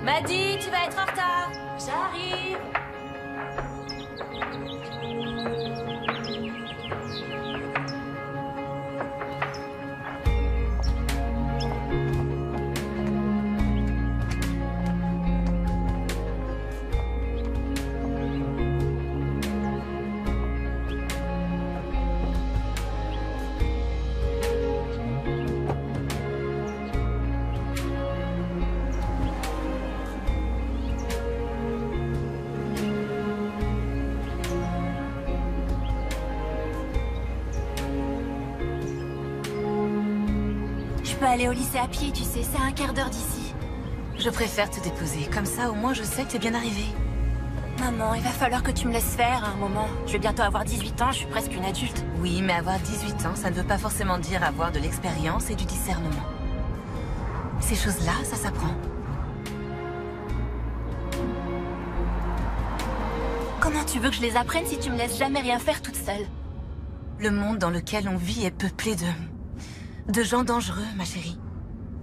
Maddy, tu vas être en retard. J'arrive. Je peux aller au lycée à pied, tu sais, c'est à un quart d'heure d'ici. Je préfère te déposer, comme ça au moins je sais que t'es bien arrivée. Maman, il va falloir que tu me laisses faire un moment. Je vais bientôt avoir 18 ans, je suis presque une adulte. Oui, mais avoir 18 ans, ça ne veut pas forcément dire avoir de l'expérience et du discernement. Ces choses-là, ça s'apprend. Comment tu veux que je les apprenne si tu me laisses jamais rien faire toute seule? Le monde dans lequel on vit est peuplé de gens dangereux, ma chérie.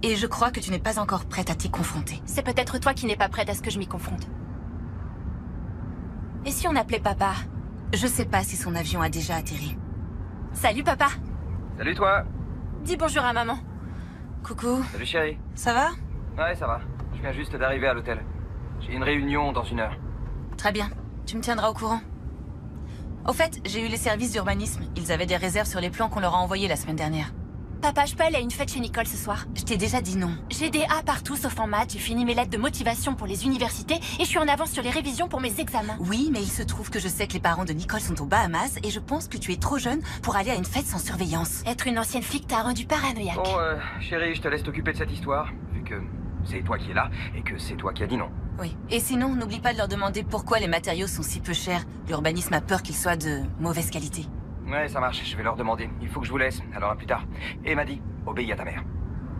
Et je crois que tu n'es pas encore prête à t'y confronter. C'est peut-être toi qui n'es pas prête à ce que je m'y confronte. Et si on appelait papa? Je sais pas si son avion a déjà atterri. Salut papa. Salut toi. Dis bonjour à maman. Coucou. Salut chérie. Ça va? Ouais, ça va. Je viens juste d'arriver à l'hôtel. J'ai une réunion dans 1 heure. Très bien. Tu me tiendras au courant. Au fait, j'ai eu les services d'urbanisme. Ils avaient des réserves sur les plans qu'on leur a envoyés la semaine dernière. Papa, je peux aller à une fête chez Nicole ce soir? Je t'ai déjà dit non. J'ai des A partout sauf en maths, j'ai fini mes lettres de motivation pour les universités et je suis en avance sur les révisions pour mes examens. Oui, mais il se trouve que je sais que les parents de Nicole sont aux Bahamas et je pense que tu es trop jeune pour aller à une fête sans surveillance. Être une ancienne flic t'a rendu paranoïaque. Bon, chérie, je te laisse t'occuper de cette histoire, vu que c'est toi qui es là et que c'est toi qui as dit non. Oui. Et sinon, n'oublie pas de leur demander pourquoi les matériaux sont si peu chers. L'urbanisme a peur qu'ils soient de mauvaise qualité. Ouais, ça marche, je vais leur demander. Il faut que je vous laisse, alors à plus tard. Et Maddy, obéis à ta mère.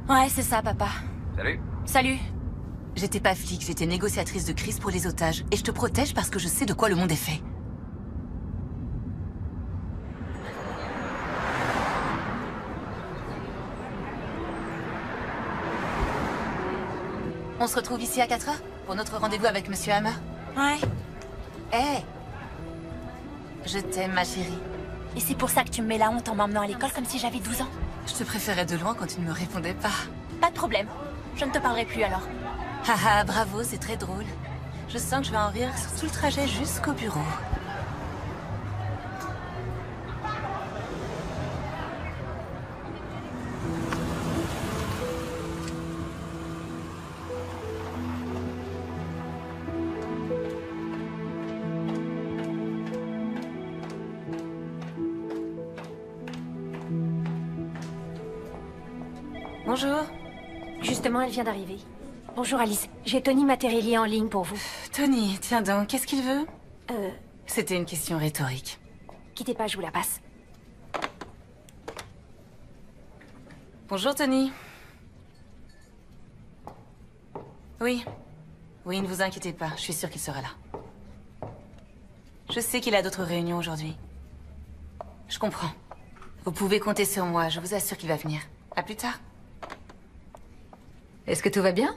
Ouais, c'est ça, papa. Salut. Salut. J'étais pas flic, j'étais négociatrice de crise pour les otages. Et je te protège parce que je sais de quoi le monde est fait. On se retrouve ici à 4 heures pour notre rendez-vous avec Monsieur Hammer. Ouais. Hé, je t'aime, ma chérie. Et c'est pour ça que tu me mets la honte en m'emmenant à l'école comme si j'avais 12 ans? Je te préférais de loin quand tu ne me répondais pas. Pas de problème. Je ne te parlerai plus alors. Haha, bravo, c'est très drôle. Je sens que je vais en rire sur tout le trajet jusqu'au bureau. Bonjour. Justement, elle vient d'arriver. Bonjour Alice, j'ai Tony Materielli en ligne pour vous. Tony, tiens donc, qu'est-ce qu'il veut? C'était une question rhétorique. Quittez pas, je vous la passe. Bonjour Tony. Oui. Oui, ne vous inquiétez pas, je suis sûre qu'il sera là. Je sais qu'il a d'autres réunions aujourd'hui. Je comprends. Vous pouvez compter sur moi, je vous assure qu'il va venir. À plus tard. Est-ce que tout va bien?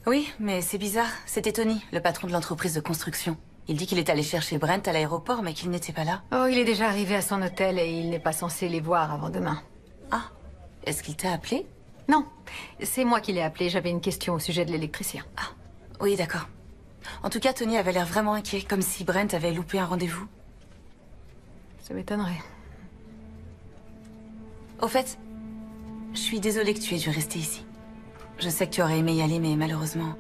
Oui, mais c'est bizarre. C'était Tony, le patron de l'entreprise de construction. Il dit qu'il est allé chercher Brent à l'aéroport, mais qu'il n'était pas là. Oh, il est déjà arrivé à son hôtel et il n'est pas censé les voir avant demain. Ah, est-ce qu'il t'a appelé? Non, c'est moi qui l'ai appelé, j'avais une question au sujet de l'électricien. Ah, oui, d'accord. En tout cas, Tony avait l'air vraiment inquiet, comme si Brent avait loupé un rendez-vous. Ça m'étonnerait. Au fait, je suis désolée que tu aies dû rester ici. Je sais que tu aurais aimé y aller, mais malheureusement,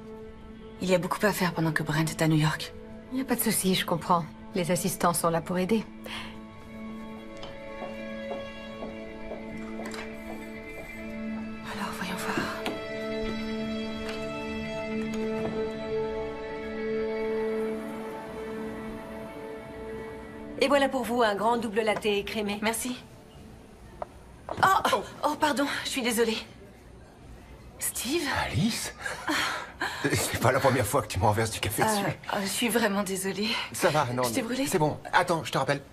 il y a beaucoup à faire pendant que Brent est à New York. Il n'y a pas de souci, je comprends. Les assistants sont là pour aider. Alors, voyons voir. Et voilà pour vous un grand double latte écrémé. Merci. Oh, pardon, je suis désolée. Steve? Alice? C'est pas la première fois que tu me renverses du café dessus. Je suis vraiment désolée. Ça va, non. Je t'ai brûlé? C'est bon. Attends, je te rappelle.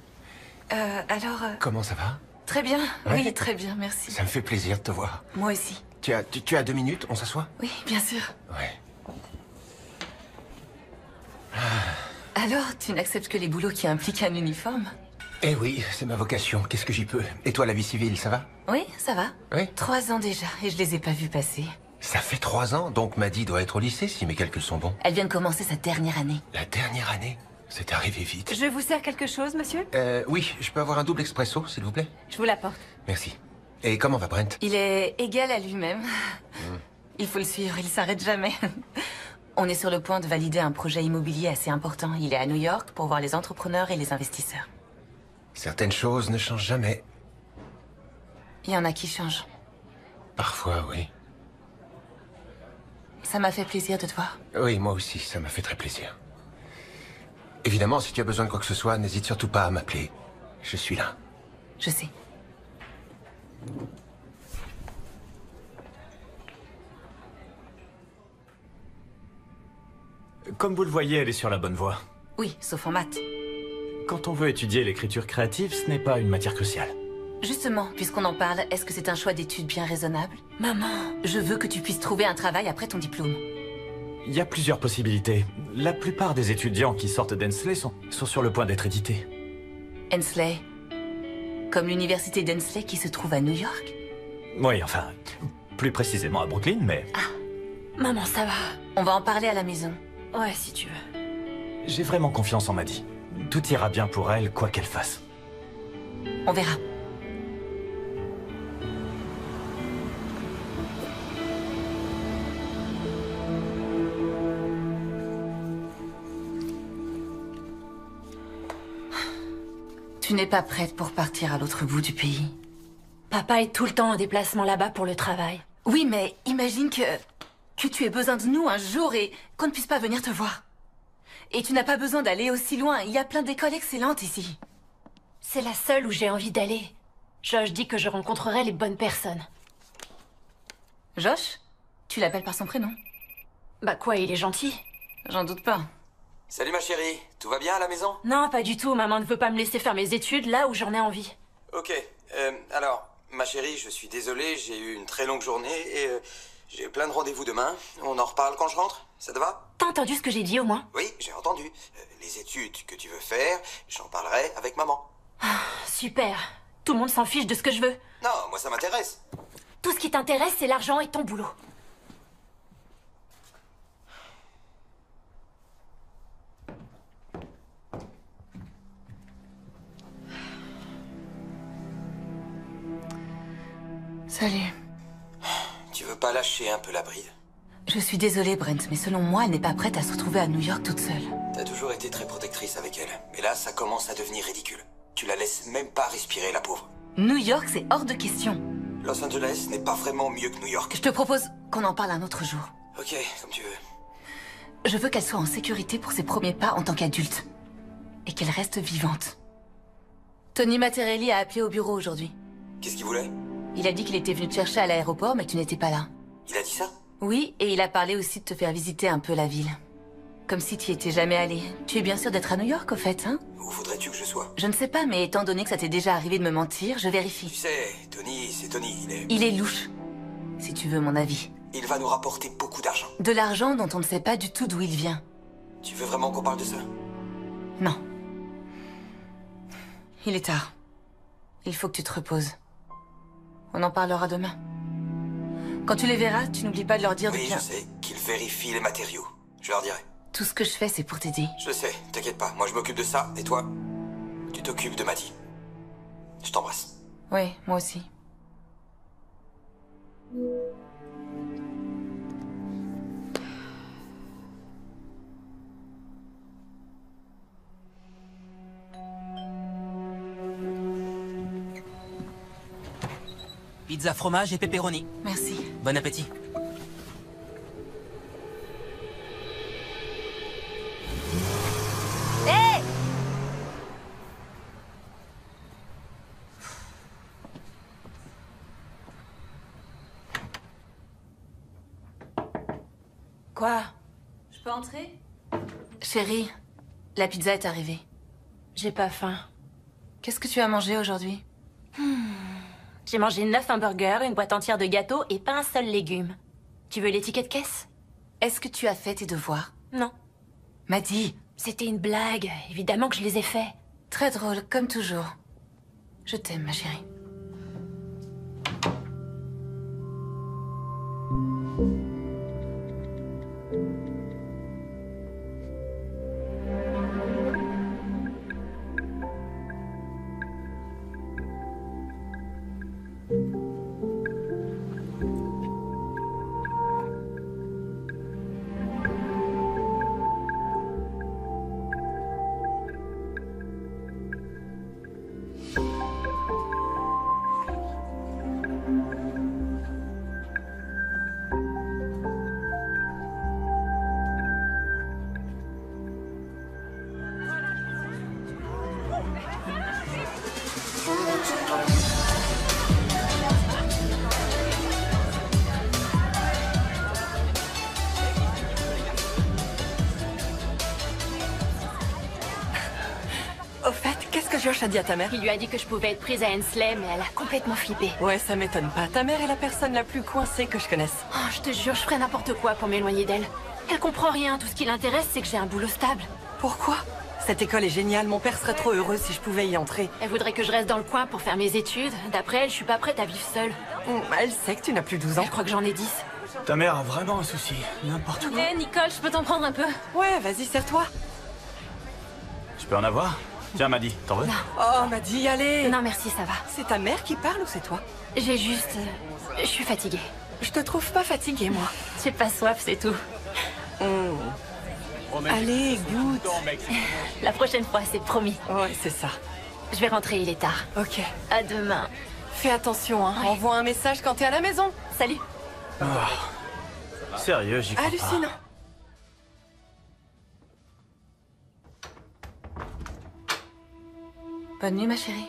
Alors... Comment ça va? Très bien. Ouais. Oui, très bien, merci. Ça me fait plaisir de te voir. Moi aussi. Tu as 2 minutes, on s'assoit? Oui, bien sûr. Ouais. Alors, tu n'acceptes que les boulots qui impliquent un uniforme? Eh oui, c'est ma vocation. Qu'est-ce que j'y peux? Et toi, la vie civile, ça va? Oui, ça va. Oui. 3 ans déjà, et je les ai pas vus passer. Ça fait 3 ans, donc Maddy doit être au lycée si mes calculs sont bons. Elle vient de commencer sa dernière année. La dernière année? C'est arrivé vite. Je vous sers quelque chose, monsieur? Oui, je peux avoir un double expresso, s'il vous plaît? Je vous l'apporte. Merci. Et comment va Brent? Il est égal à lui-même. Il faut le suivre, il s'arrête jamais. On est sur le point de valider un projet immobilier assez important. Il est à New York pour voir les entrepreneurs et les investisseurs. Certaines choses ne changent jamais. Il y en a qui changent. Parfois, oui. Ça m'a fait plaisir de te voir. Oui, moi aussi, ça m'a fait très plaisir. Évidemment, si tu as besoin de quoi que ce soit, n'hésite surtout pas à m'appeler. Je suis là. Je sais. Comme vous le voyez, elle est sur la bonne voie. Oui, sauf en maths. Quand on veut étudier l'écriture créative, ce n'est pas une matière cruciale. Justement, puisqu'on en parle, est-ce que c'est un choix d'études bien raisonnable? Maman, je veux que tu puisses trouver un travail après ton diplôme. Il y a plusieurs possibilités. La plupart des étudiants qui sortent d'Hensley sont sur le point d'être édités. Hensley. Comme l'université d'Hensley qui se trouve à New York? Oui, enfin, plus précisément à Brooklyn, mais... Maman, ça va. On va en parler à la maison. Ouais, si tu veux. J'ai vraiment confiance en Maddy. Tout ira bien pour elle, quoi qu'elle fasse. On verra. Tu n'es pas prête pour partir à l'autre bout du pays. Papa est tout le temps en déplacement là-bas pour le travail. Oui, mais imagine que tu aies besoin de nous un jour et qu'on ne puisse pas venir te voir. Et tu n'as pas besoin d'aller aussi loin. Il y a plein d'écoles excellentes ici. C'est la seule où j'ai envie d'aller. Josh dit que je rencontrerai les bonnes personnes. Josh? Tu l'appelles par son prénom? Bah quoi, il est gentil? J'en doute pas. Salut ma chérie, tout va bien à la maison? Non, pas du tout. Maman ne veut pas me laisser faire mes études là où j'en ai envie. Ok, alors, ma chérie, je suis désolé, j'ai eu une très longue journée et j'ai plein de rendez-vous demain. On en reparle quand je rentre? Ça te va? T'as entendu ce que j'ai dit au moins? Oui, j'ai entendu. Les études que tu veux faire, j'en parlerai avec maman. Super. Tout le monde s'en fiche de ce que je veux. Non, moi ça m'intéresse. Tout ce qui t'intéresse, c'est l'argent et ton boulot. Salut. Tu veux pas lâcher un peu la bride? Je suis désolée, Brent, mais selon moi, elle n'est pas prête à se retrouver à New York toute seule. T'as toujours été très protectrice avec elle. Mais là, ça commence à devenir ridicule. Tu la laisses même pas respirer, la pauvre. New York, c'est hors de question. Los Angeles n'est pas vraiment mieux que New York. Je te propose qu'on en parle un autre jour. Ok, comme tu veux. Je veux qu'elle soit en sécurité pour ses premiers pas en tant qu'adulte. Et qu'elle reste vivante. Tony Materelli a appelé au bureau aujourd'hui. Qu'est-ce qu'il voulait? Il a dit qu'il était venu te chercher à l'aéroport, mais que tu n'étais pas là. Il a dit ça? Oui, et il a parlé aussi de te faire visiter un peu la ville. Comme si tu y étais jamais allé. Tu es bien sûr d'être à New York, au fait, hein? Où voudrais-tu que je sois? Je ne sais pas, mais étant donné que ça t'est déjà arrivé de me mentir, je Tu vérifie. sais, Tony, c'est Tony, Il est louche, si tu veux mon avis. Il va nous rapporter beaucoup d'argent. De l'argent dont on ne sait pas du tout d'où il vient. Tu veux vraiment qu'on parle de ça? Non. Il est tard. Il faut que tu te reposes. On en parlera demain. Quand tu les verras, tu n'oublies pas de leur dire de Oui, bien... je sais, qu'ils vérifient les matériaux. Je leur dirai. Tout ce que je fais, c'est pour t'aider. Je sais, t'inquiète pas, moi je m'occupe de ça, et toi, tu t'occupes de Maddy. Je t'embrasse. Oui, moi aussi. Pizza fromage et pepperoni. Merci. Bon appétit. Hé! Quoi? Je peux entrer? Chérie, la pizza est arrivée. J'ai pas faim. Qu'est-ce que tu as mangé aujourd'hui? J'ai mangé 9 hamburgers, une boîte entière de gâteaux et pas un seul légume. Tu veux l'étiquette caisse? Est-ce que tu as fait tes devoirs? Non. Maddy, C'était une blague. Évidemment que je les ai faits. Très drôle, comme toujours. Je t'aime, ma chérie. Au fait, qu'est-ce que Josh a dit à ta mère? Il lui a dit que je pouvais être prise à Hensley, mais elle a complètement flippé. Ouais, ça m'étonne pas. Ta mère est la personne la plus coincée que je connaisse. Oh, je te jure, je ferais n'importe quoi pour m'éloigner d'elle. Elle comprend rien, tout ce qui l'intéresse, c'est que j'ai un boulot stable. Pourquoi? Cette école est géniale, mon père serait trop heureux si je pouvais y entrer. Elle voudrait que je reste dans le coin pour faire mes études. D'après elle, je suis pas prête à vivre seule. Elle sait que tu n'as plus 12 ans. Elle croit que j'en ai 10. Ta mère a vraiment un souci. N'importe quoi. Hé, Nicole, je peux t'en prendre un peu? Ouais, vas-y, serre-toi. Je peux en avoir? Tiens, Maddy, t'en veux? Oh, m'a dit, allez. Non, merci, ça va. C'est ta mère qui parle ou c'est toi? J'ai juste... je suis fatiguée. Je te trouve pas fatiguée, moi. J'ai pas soif, c'est tout. Allez, goûte. La prochaine fois, c'est promis. Ouais, c'est ça. Je vais rentrer, il est tard. Ok. À demain. Fais attention, hein. Ouais. Envoie un message quand t'es à la maison. Salut. Sérieux, j'y crois pas. Hallucinant. Bonne nuit, ma chérie.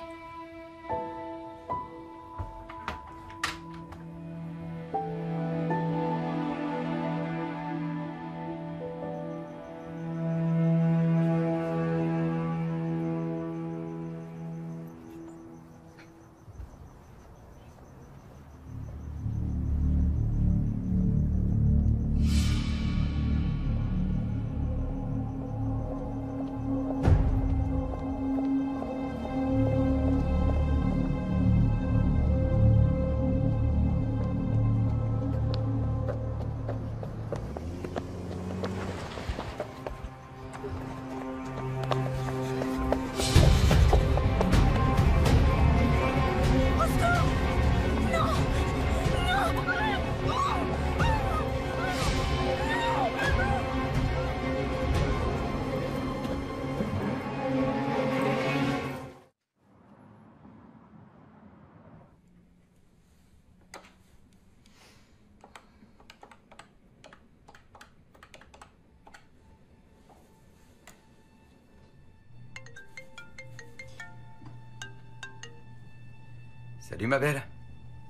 Salut ma belle.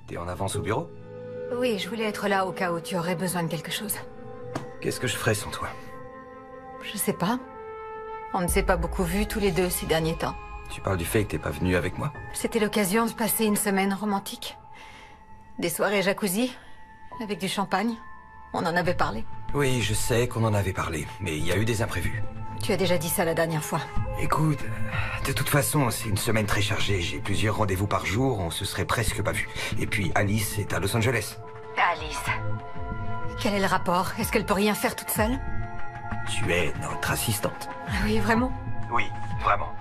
T'es en avance au bureau? Oui, je voulais être là au cas où tu aurais besoin de quelque chose. Qu'est-ce que je ferais sans toi? Je sais pas. On ne s'est pas beaucoup vus tous les deux ces derniers temps. Tu parles du fait que t'es pas venu avec moi? C'était l'occasion de passer une semaine romantique. Des soirées jacuzzi, avec du champagne. On en avait parlé. Oui, je sais qu'on en avait parlé, mais il y a eu des imprévus. Tu as déjà dit ça la dernière fois. Écoute, de toute façon, c'est une semaine très chargée. J'ai plusieurs rendez-vous par jour, on se serait presque pas vus. Et puis Alice est à Los Angeles. Alice. Quel est le rapport? Est-ce qu'elle peut rien faire toute seule? Tu es notre assistante. Ah oui, vraiment? Oui, vraiment.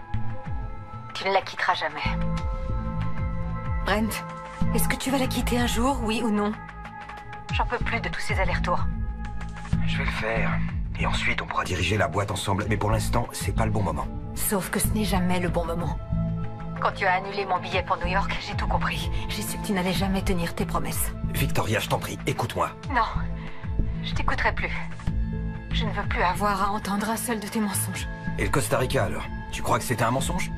Tu ne la quitteras jamais. Brent, est-ce que tu vas la quitter un jour, oui ou non? J'en peux plus de tous ces allers-retours. Je vais le faire. Et ensuite, on pourra diriger la boîte ensemble. Mais pour l'instant, c'est pas le bon moment. Sauf que ce n'est jamais le bon moment. Quand tu as annulé mon billet pour New York, j'ai tout compris. J'ai su que tu n'allais jamais tenir tes promesses. Victoria, je t'en prie, écoute-moi. Non, je t'écouterai plus. Je ne veux plus avoir à entendre un seul de tes mensonges. Et le Costa Rica, alors? Tu crois que c'était un mensonge?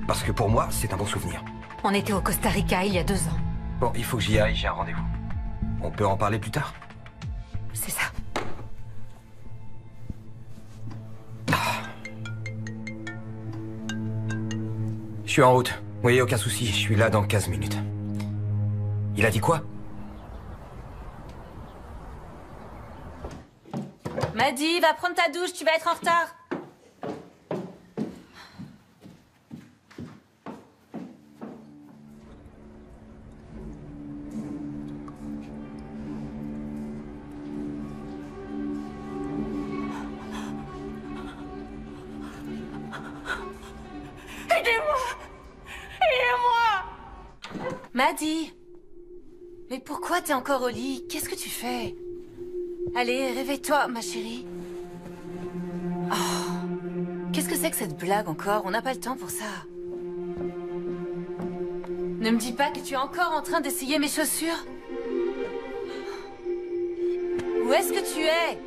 Parce que pour moi, c'est un bon souvenir. On était au Costa Rica il y a 2 ans. Bon, il faut que j'y aille, j'ai un rendez-vous. On peut en parler plus tard? C'est ça. Je suis en route. Oui, aucun souci, je suis là dans 15 minutes. Il a dit quoi? Maddy, va prendre ta douche, tu vas être en retard. Maddie! Mais pourquoi t'es encore au lit? Qu'est-ce que tu fais? Allez, réveille-toi, ma chérie. Oh. Qu'est-ce que c'est que cette blague encore? On n'a pas le temps pour ça. Ne me dis pas que tu es encore en train d'essayer mes chaussures. Où est-ce que tu es?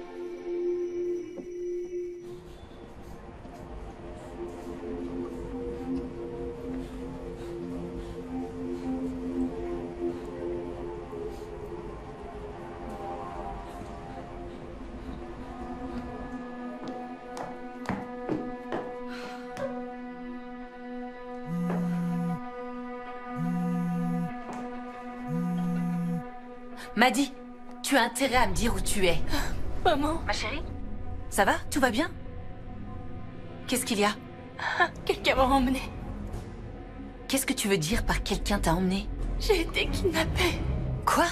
Maddie, tu as intérêt à me dire où tu es. Maman. Ma chérie? Ça va? Tout va bien? Qu'est-ce qu'il y a? Quelqu'un m'a emmenée. Qu'est-ce que tu veux dire par quelqu'un t'a emmené? J'ai été kidnappée. Quoi?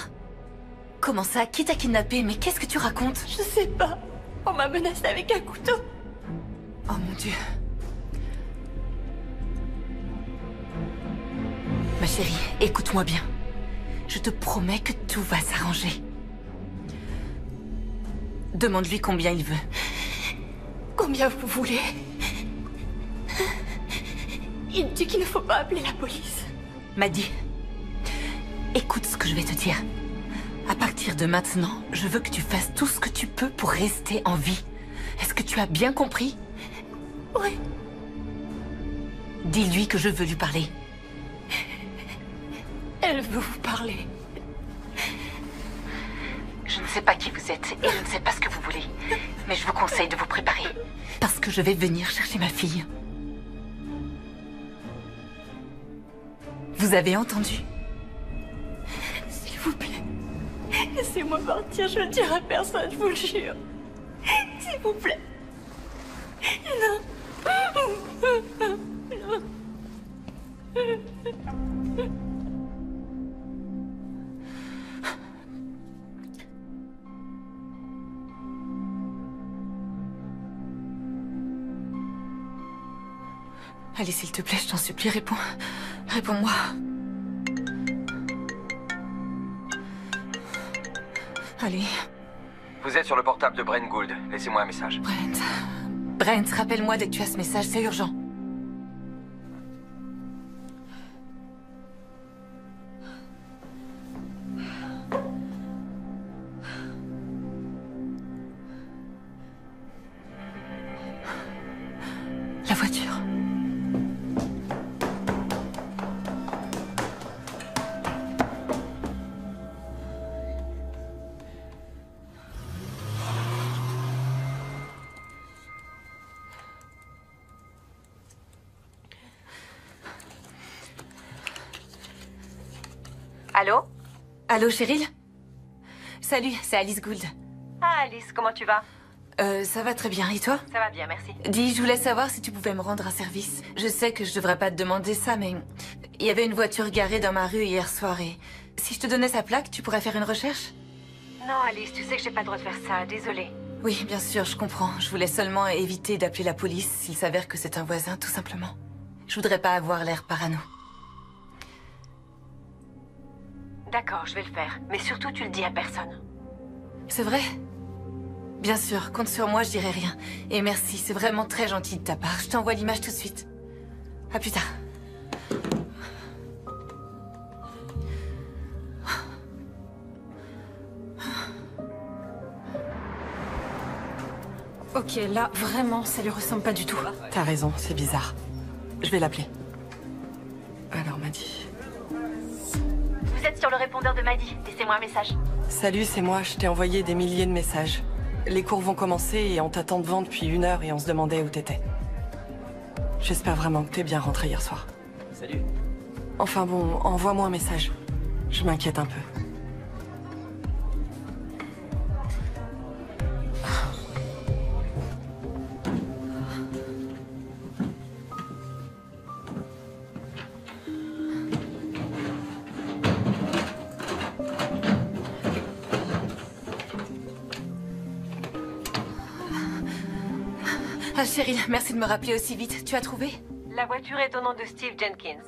Comment ça? Qui t'a kidnappée? Mais qu'est-ce que tu racontes? Je sais pas. On m'a menacée avec un couteau. Oh mon Dieu. Ma chérie, écoute-moi bien. Je te promets que tout va s'arranger. Demande-lui combien il veut. Combien vous voulez? Il dit qu'il ne faut pas appeler la police. Maddie, écoute ce que je vais te dire. À partir de maintenant, je veux que tu fasses tout ce que tu peux pour rester en vie. Est-ce que tu as bien compris? Oui. Dis-lui que je veux lui parler. Elle veut vous parler. Je ne sais pas qui vous êtes et je ne sais pas ce que vous voulez. Mais je vous conseille de vous préparer. Parce que je vais venir chercher ma fille. Vous avez entendu? S'il vous plaît, laissez-moi partir, je ne dirai à personne, je vous le jure. S'il vous plaît. Non. Allez, s'il te plaît, je t'en supplie, réponds. Réponds-moi. Allez. Vous êtes sur le portable de Brent Gould. Laissez-moi un message. Brent, rappelle-moi dès que tu as ce message, c'est urgent. La voiture. Allô? Allô, Cheryl? Salut, c'est Alice Gould. Ah, Alice, comment tu vas? Ça va très bien, et toi? Ça va bien, merci. Dis, je voulais savoir si tu pouvais me rendre un service. Je sais que je devrais pas te demander ça, mais il y avait une voiture garée dans ma rue hier soir et si je te donnais sa plaque, tu pourrais faire une recherche? Non, Alice, tu sais que j'ai pas le droit de faire ça, désolée. Oui, bien sûr, je comprends. Je voulais seulement éviter d'appeler la police s'il s'avère que c'est un voisin, tout simplement. Je voudrais pas avoir l'air parano. D'accord, je vais le faire. Mais surtout, tu le dis à personne. C'est vrai? Bien sûr, compte sur moi, je dirai rien. Et merci, c'est vraiment très gentil de ta part. Je t'envoie l'image tout de suite. À plus tard. Ok, là, vraiment, ça lui ressemble pas du tout. T'as raison, c'est bizarre. Je vais l'appeler. Alors, Maddie... Vous êtes sur le répondeur de Maddie. Laissez-moi un message. Salut, c'est moi. Je t'ai envoyé des milliers de messages. Les cours vont commencer et on t'attend devant depuis 1 heure et on se demandait où t'étais. J'espère vraiment que t'es bien rentré hier soir. Salut. Enfin bon, envoie-moi un message. Je m'inquiète un peu. Ah, Cheryl, merci de me rappeler aussi vite. Tu as trouvé? La voiture est au nom de Steve Jenkins.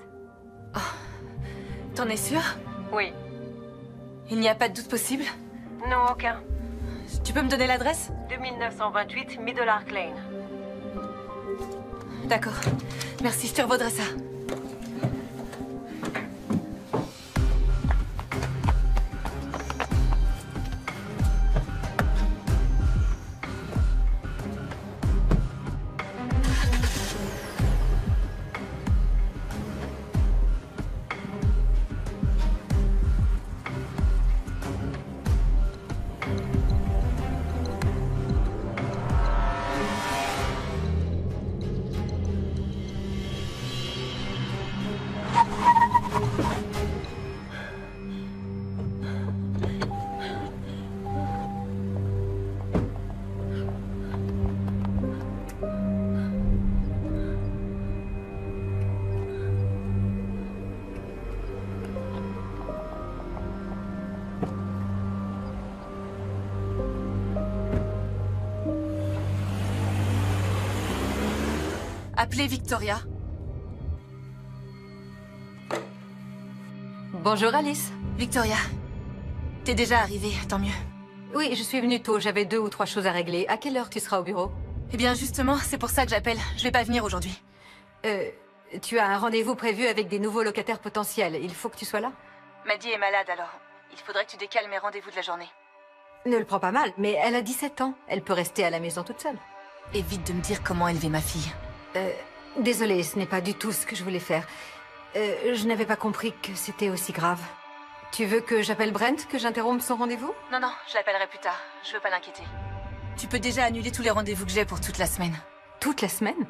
T'en es sûr? Oui. Il n'y a pas de doute possible? Non, aucun. Tu peux me donner l'adresse? 2928 Middle Ark Lane. D'accord. Merci, je te revaudrai ça. Appelez Victoria. Bonjour Alice. Victoria, t'es déjà arrivée, tant mieux. Oui, je suis venue tôt, j'avais 2 ou 3 choses à régler. À quelle heure tu seras au bureau? Eh bien justement, c'est pour ça que j'appelle. Je vais pas venir aujourd'hui. Tu as un rendez-vous prévu avec des nouveaux locataires potentiels. Il faut que tu sois là? Maddie est malade alors. Il faudrait que tu décales mes rendez-vous de la journée. Ne le prends pas mal, mais elle a 17 ans. Elle peut rester à la maison toute seule. Évite de me dire comment élever ma fille. Désolée, ce n'est pas du tout ce que je voulais faire. Je n'avais pas compris que c'était aussi grave. Tu veux que j'appelle Brent, que j'interrompe son rendez-vous? Non, non, je l'appellerai plus tard. Je veux pas l'inquiéter. Tu peux déjà annuler tous les rendez-vous que j'ai pour toute la semaine. Toute la semaine?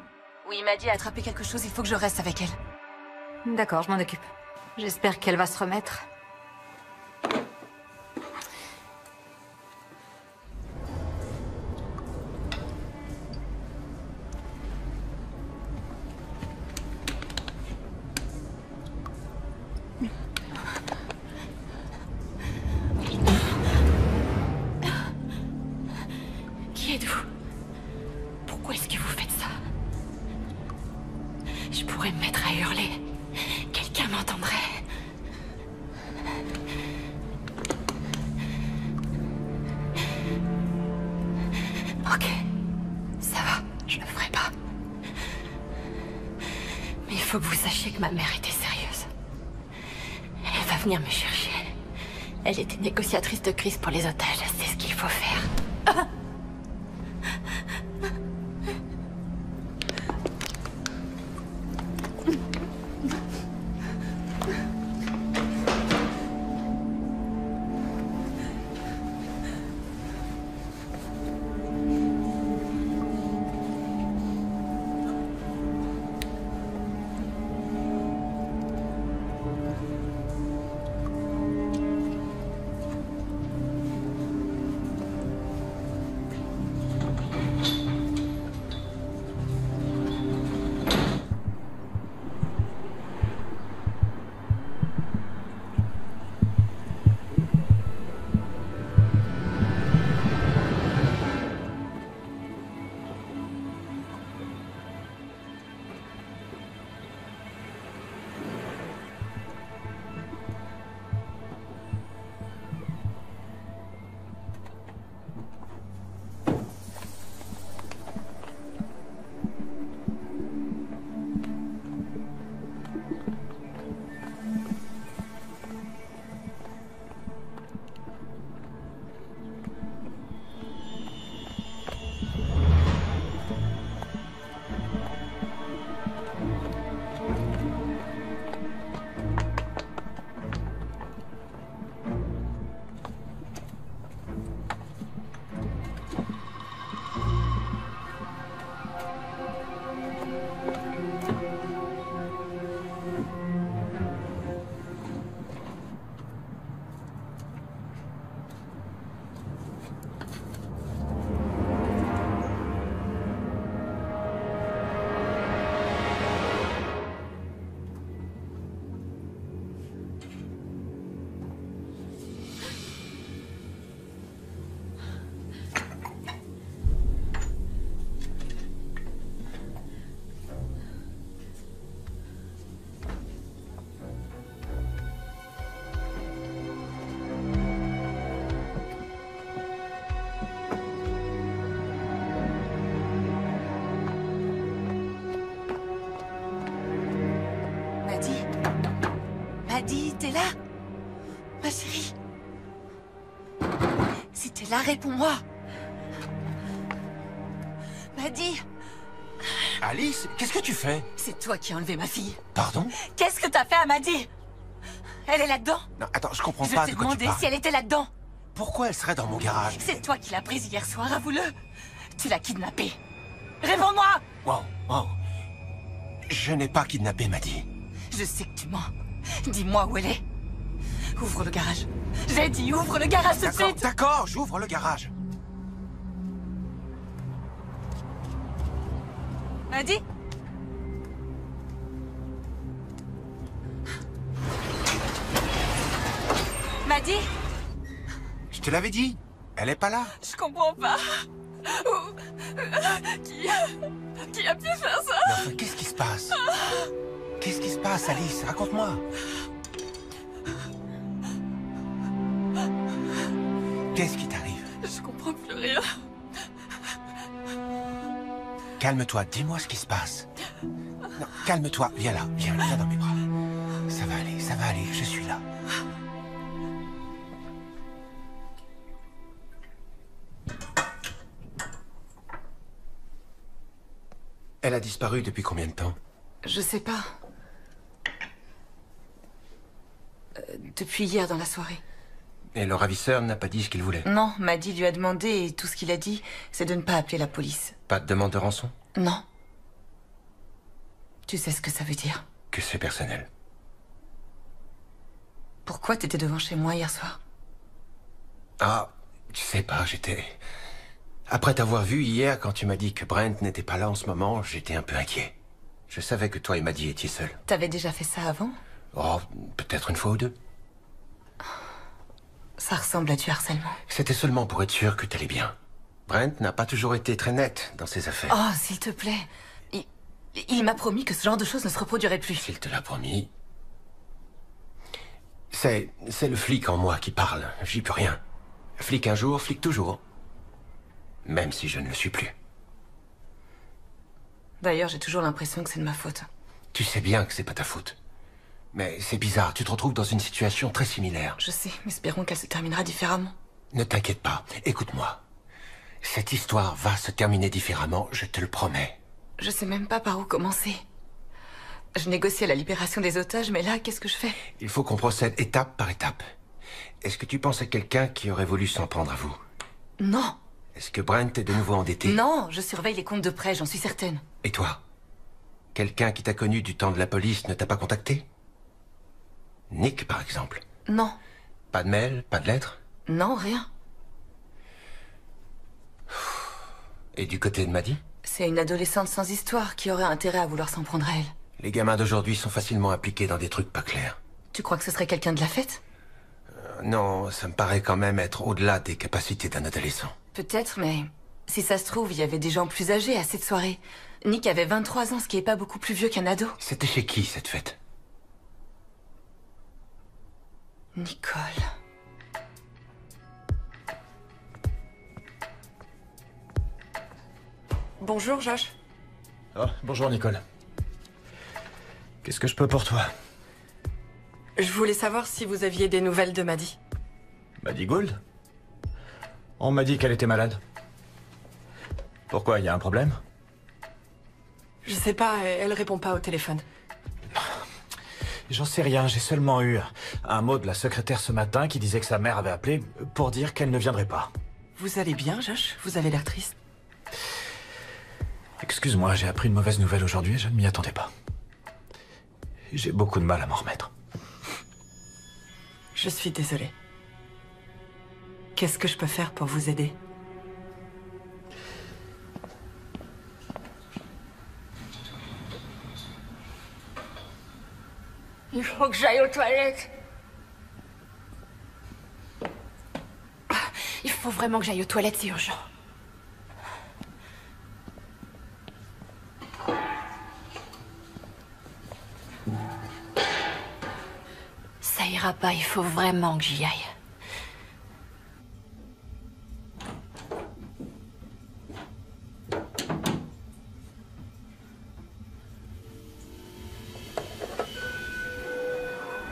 Oui, Maddie a attrapé quelque chose, il faut que je reste avec elle. D'accord, je m'en occupe. J'espère qu'elle va se remettre. Qui êtes-vous? Pourquoi est-ce que vous faites ça? Je pourrais me mettre à hurler. Quelqu'un m'entendrait. Ok. Ça va, je le ferai pas. Mais il faut que vous sachiez que ma mère était sérieuse. Elle va venir me chercher. Elle était négociatrice de crise pour les otages. C'est ce qu'il faut faire. Ah! Maddy, t'es là? Ma chérie. Si t'es là, réponds-moi. Maddy. Alice, qu'est-ce que tu fais? C'est toi qui as enlevé ma fille. Pardon? Qu'est-ce que t'as fait à Maddy? Elle est là-dedans. Non, attends, je comprends Je pas t'ai de quoi tu demandé parles. si elle était là-dedans. Pourquoi elle serait dans mon garage? C'est toi qui l'as prise hier soir, avoue-le. Tu l'as kidnappée. Réponds-moi. Wow. Je n'ai pas kidnappé Maddy. Je sais que tu mens. Dis-moi où elle est. Ouvre le garage. J'ai dit ouvre le garage tout de suite. D'accord, j'ouvre le garage. Maddy? Maddy? Je te l'avais dit. Elle est pas là. Je comprends pas. Qui a pu faire ça? Mais enfin, qu'est-ce qui se passe? Qu'est-ce qui se passe, Alice? Raconte-moi. Qu'est-ce qui t'arrive? Je comprends plus rien. Calme-toi, dis-moi ce qui se passe. Non, calme-toi, viens là, viens dans mes bras. Ça va aller, je suis là. Elle a disparu depuis combien de temps? Je sais pas. Depuis hier dans la soirée. Et le ravisseur n'a pas dit ce qu'il voulait? Non, Maddy lui a demandé et tout ce qu'il a dit, c'est de ne pas appeler la police. Pas de demande de rançon? Non. Tu sais ce que ça veut dire? Que c'est personnel. Pourquoi t'étais devant chez moi hier soir? Ah, tu sais pas, j'étais... Après t'avoir vu hier, quand tu m'as dit que Brent n'était pas là en ce moment, j'étais un peu inquiet. Je savais que toi et Maddy étiez seuls. T'avais déjà fait ça avant? Oh, peut-être une fois ou deux. Ça ressemble à du harcèlement. C'était seulement pour être sûr que t'allais bien. Brent n'a pas toujours été très net dans ses affaires. Oh, s'il te plaît. Il m'a promis que ce genre de choses ne se reproduirait plus. S'il te l'a promis... C'est le flic en moi qui parle. J'y peux rien. Flic un jour, flic toujours. Même si je ne le suis plus. D'ailleurs, j'ai toujours l'impression que c'est de ma faute. Tu sais bien que c'est pas ta faute. Mais c'est bizarre, tu te retrouves dans une situation très similaire. Je sais, espérons qu'elle se terminera différemment. Ne t'inquiète pas, écoute-moi. Cette histoire va se terminer différemment, je te le promets. Je sais même pas par où commencer. Je négociais la libération des otages, mais là, qu'est-ce que je fais? Il faut qu'on procède étape par étape. Est-ce que tu penses à quelqu'un qui aurait voulu s'en prendre à vous? Non. Est-ce que Brent est de nouveau endetté? Non, je surveille les comptes de prêt, j'en suis certaine. Et toi? Quelqu'un qui t'a connu du temps de la police ne t'a pas contacté? Nick, par exemple? Non. Pas de mail, pas de lettre? Non, rien. Et du côté de Maddy? C'est une adolescente sans histoire qui aurait intérêt à vouloir s'en prendre à elle. Les gamins d'aujourd'hui sont facilement impliqués dans des trucs pas clairs. Tu crois que ce serait quelqu'un de la fête? Non, ça me paraît quand même être au-delà des capacités d'un adolescent. Peut-être, mais si ça se trouve, il y avait des gens plus âgés à cette soirée. Nick avait 23 ans, ce qui est pas beaucoup plus vieux qu'un ado. C'était chez qui, cette fête? Nicole. Bonjour, Josh. Oh, bonjour, Nicole. Qu'est-ce que je peux pour toi? Je voulais savoir si vous aviez des nouvelles de Maddy. Maddy Gould? On m'a dit qu'elle était malade. Pourquoi, il y a un problème? Je sais pas, elle répond pas au téléphone. J'en sais rien, j'ai seulement eu un mot de la secrétaire ce matin qui disait que sa mère avait appelé pour dire qu'elle ne viendrait pas. Vous allez bien, Josh? Vous avez l'air triste. Excuse-moi, j'ai appris une mauvaise nouvelle aujourd'hui et je ne m'y attendais pas. J'ai beaucoup de mal à m'en remettre. Je suis désolée. Qu'est-ce que je peux faire pour vous aider? Il faut que j'aille aux toilettes. Il faut vraiment que j'aille aux toilettes, c'est urgent. Ça ira pas, il faut vraiment que j'y aille.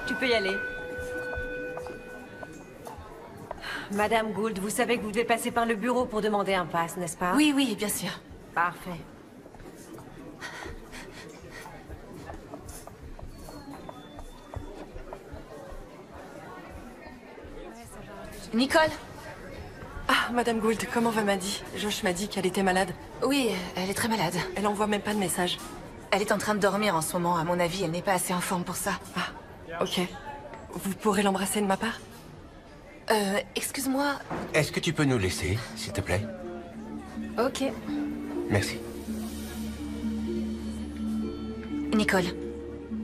Tu peux y aller. Madame Gould, vous savez que vous devez passer par le bureau pour demander un pass, n'est-ce pas? Oui, oui, bien sûr. Parfait. Nicole? Ah, Madame Gould, comment va Maddie? Josh m'a dit qu'elle était malade. Oui, elle est très malade. Elle envoie même pas de message. Elle est en train de dormir en ce moment. À mon avis, elle n'est pas assez en forme pour ça. Ah, ok. Vous pourrez l'embrasser de ma part? Excuse-moi. Est-ce que tu peux nous laisser, s'il te plaît? Ok. Merci. Nicole,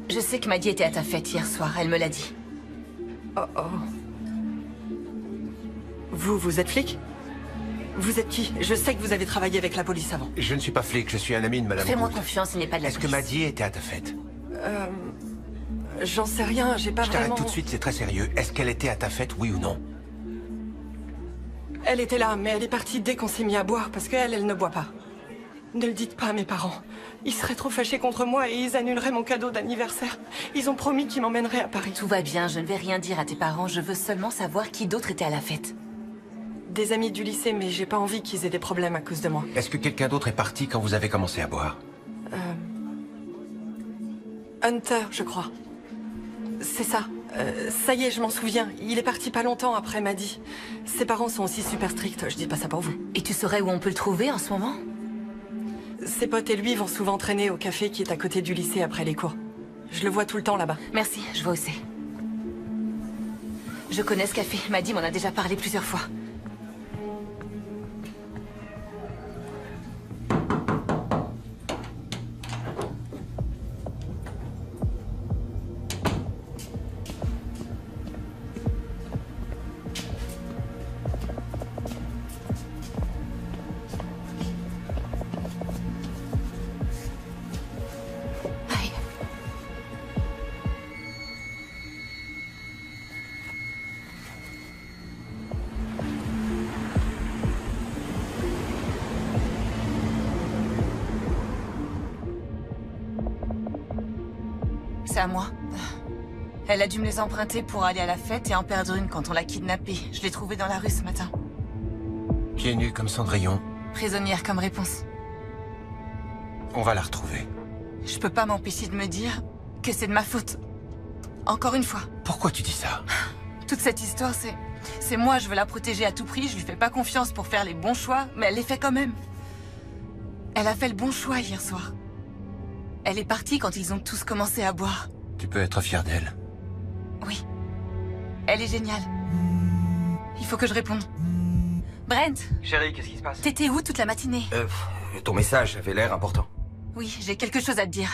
je sais que Maddie était à ta fête hier soir. Elle me l'a dit. Oh oh. Vous êtes flic? Vous êtes qui? Je sais que vous avez travaillé avec la police avant. Je ne suis pas flic, je suis un ami de Madame Fais-moi Gould. confiance, il n'est pas de la Est-ce police. que Maddie était à ta fête? J'en sais rien, j'ai pas Je t'arrête vraiment... tout de suite, c'est très sérieux. Est-ce qu'elle était à ta fête, oui ou non? Elle était là, mais elle est partie dès qu'on s'est mis à boire, parce qu'elle, elle ne boit pas. Ne le dites pas à mes parents. Ils seraient trop fâchés contre moi et ils annuleraient mon cadeau d'anniversaire. Ils ont promis qu'ils m'emmèneraient à Paris. Tout va bien, je ne vais rien dire à tes parents. Je veux seulement savoir qui d'autre était à la fête. Des amis du lycée, mais j'ai pas envie qu'ils aient des problèmes à cause de moi. Est-ce que quelqu'un d'autre est parti quand vous avez commencé à boire? Hunter, je crois. C'est ça. Ça y est, je m'en souviens. Il est parti pas longtemps après Maddie. Ses parents sont aussi super stricts, je dis pas ça pour vous. Et tu saurais où on peut le trouver en ce moment? Ses potes et lui vont souvent traîner au café qui est à côté du lycée après les cours. Je le vois tout le temps là-bas. Merci, je vois où c'est. Je connais ce café. Maddie m'en a déjà parlé plusieurs fois. C'est à moi. Elle a dû me les emprunter pour aller à la fête et en perdre une quand on l'a kidnappée. Je l'ai trouvée dans la rue ce matin. Pieds nus comme Cendrillon. Prisonnière comme réponse. On va la retrouver. Je peux pas m'empêcher de me dire que c'est de ma faute. Encore une fois. Pourquoi tu dis ça? Toute cette histoire, c'est moi, je veux la protéger à tout prix. Je lui fais pas confiance pour faire les bons choix, mais elle les fait quand même. Elle a fait le bon choix hier soir. Elle est partie quand ils ont tous commencé à boire. Tu peux être fier d'elle. Oui. Elle est géniale. Il faut que je réponde. Brent. Chérie, qu'est-ce qui se passe? T'étais où toute la matinée? Ton message avait l'air important. Oui, j'ai quelque chose à te dire.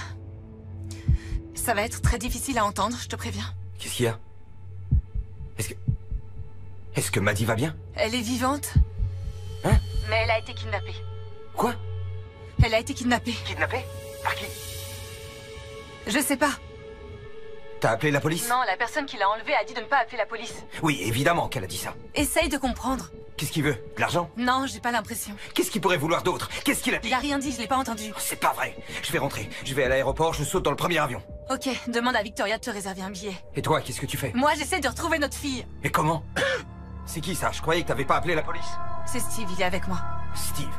Ça va être très difficile à entendre, je te préviens. Qu'est-ce qu'il y a? Est-ce que Maddie va bien? Elle est vivante. Hein? Mais elle a été kidnappée. Quoi? Elle a été kidnappée. Kidnappée? Par qui? Je sais pas. T'as appelé la police? Non, la personne qui l'a enlevée a dit de ne pas appeler la police. Oui, évidemment qu'elle a dit ça. Essaye de comprendre. Qu'est-ce qu'il veut? De l'argent? Non, j'ai pas l'impression. Qu'est-ce qu'il pourrait vouloir d'autre? Qu'est-ce qu'il a dit? Il a rien dit, je l'ai pas entendu. C'est pas vrai. Je vais rentrer. Je vais à l'aéroport, je saute dans le premier avion. Ok, demande à Victoria de te réserver un billet. Et toi, qu'est-ce que tu fais? Moi, j'essaie de retrouver notre fille. Et comment? C'est qui ça? Je croyais que t'avais pas appelé la police. C'est Steve, il est avec moi. Steve,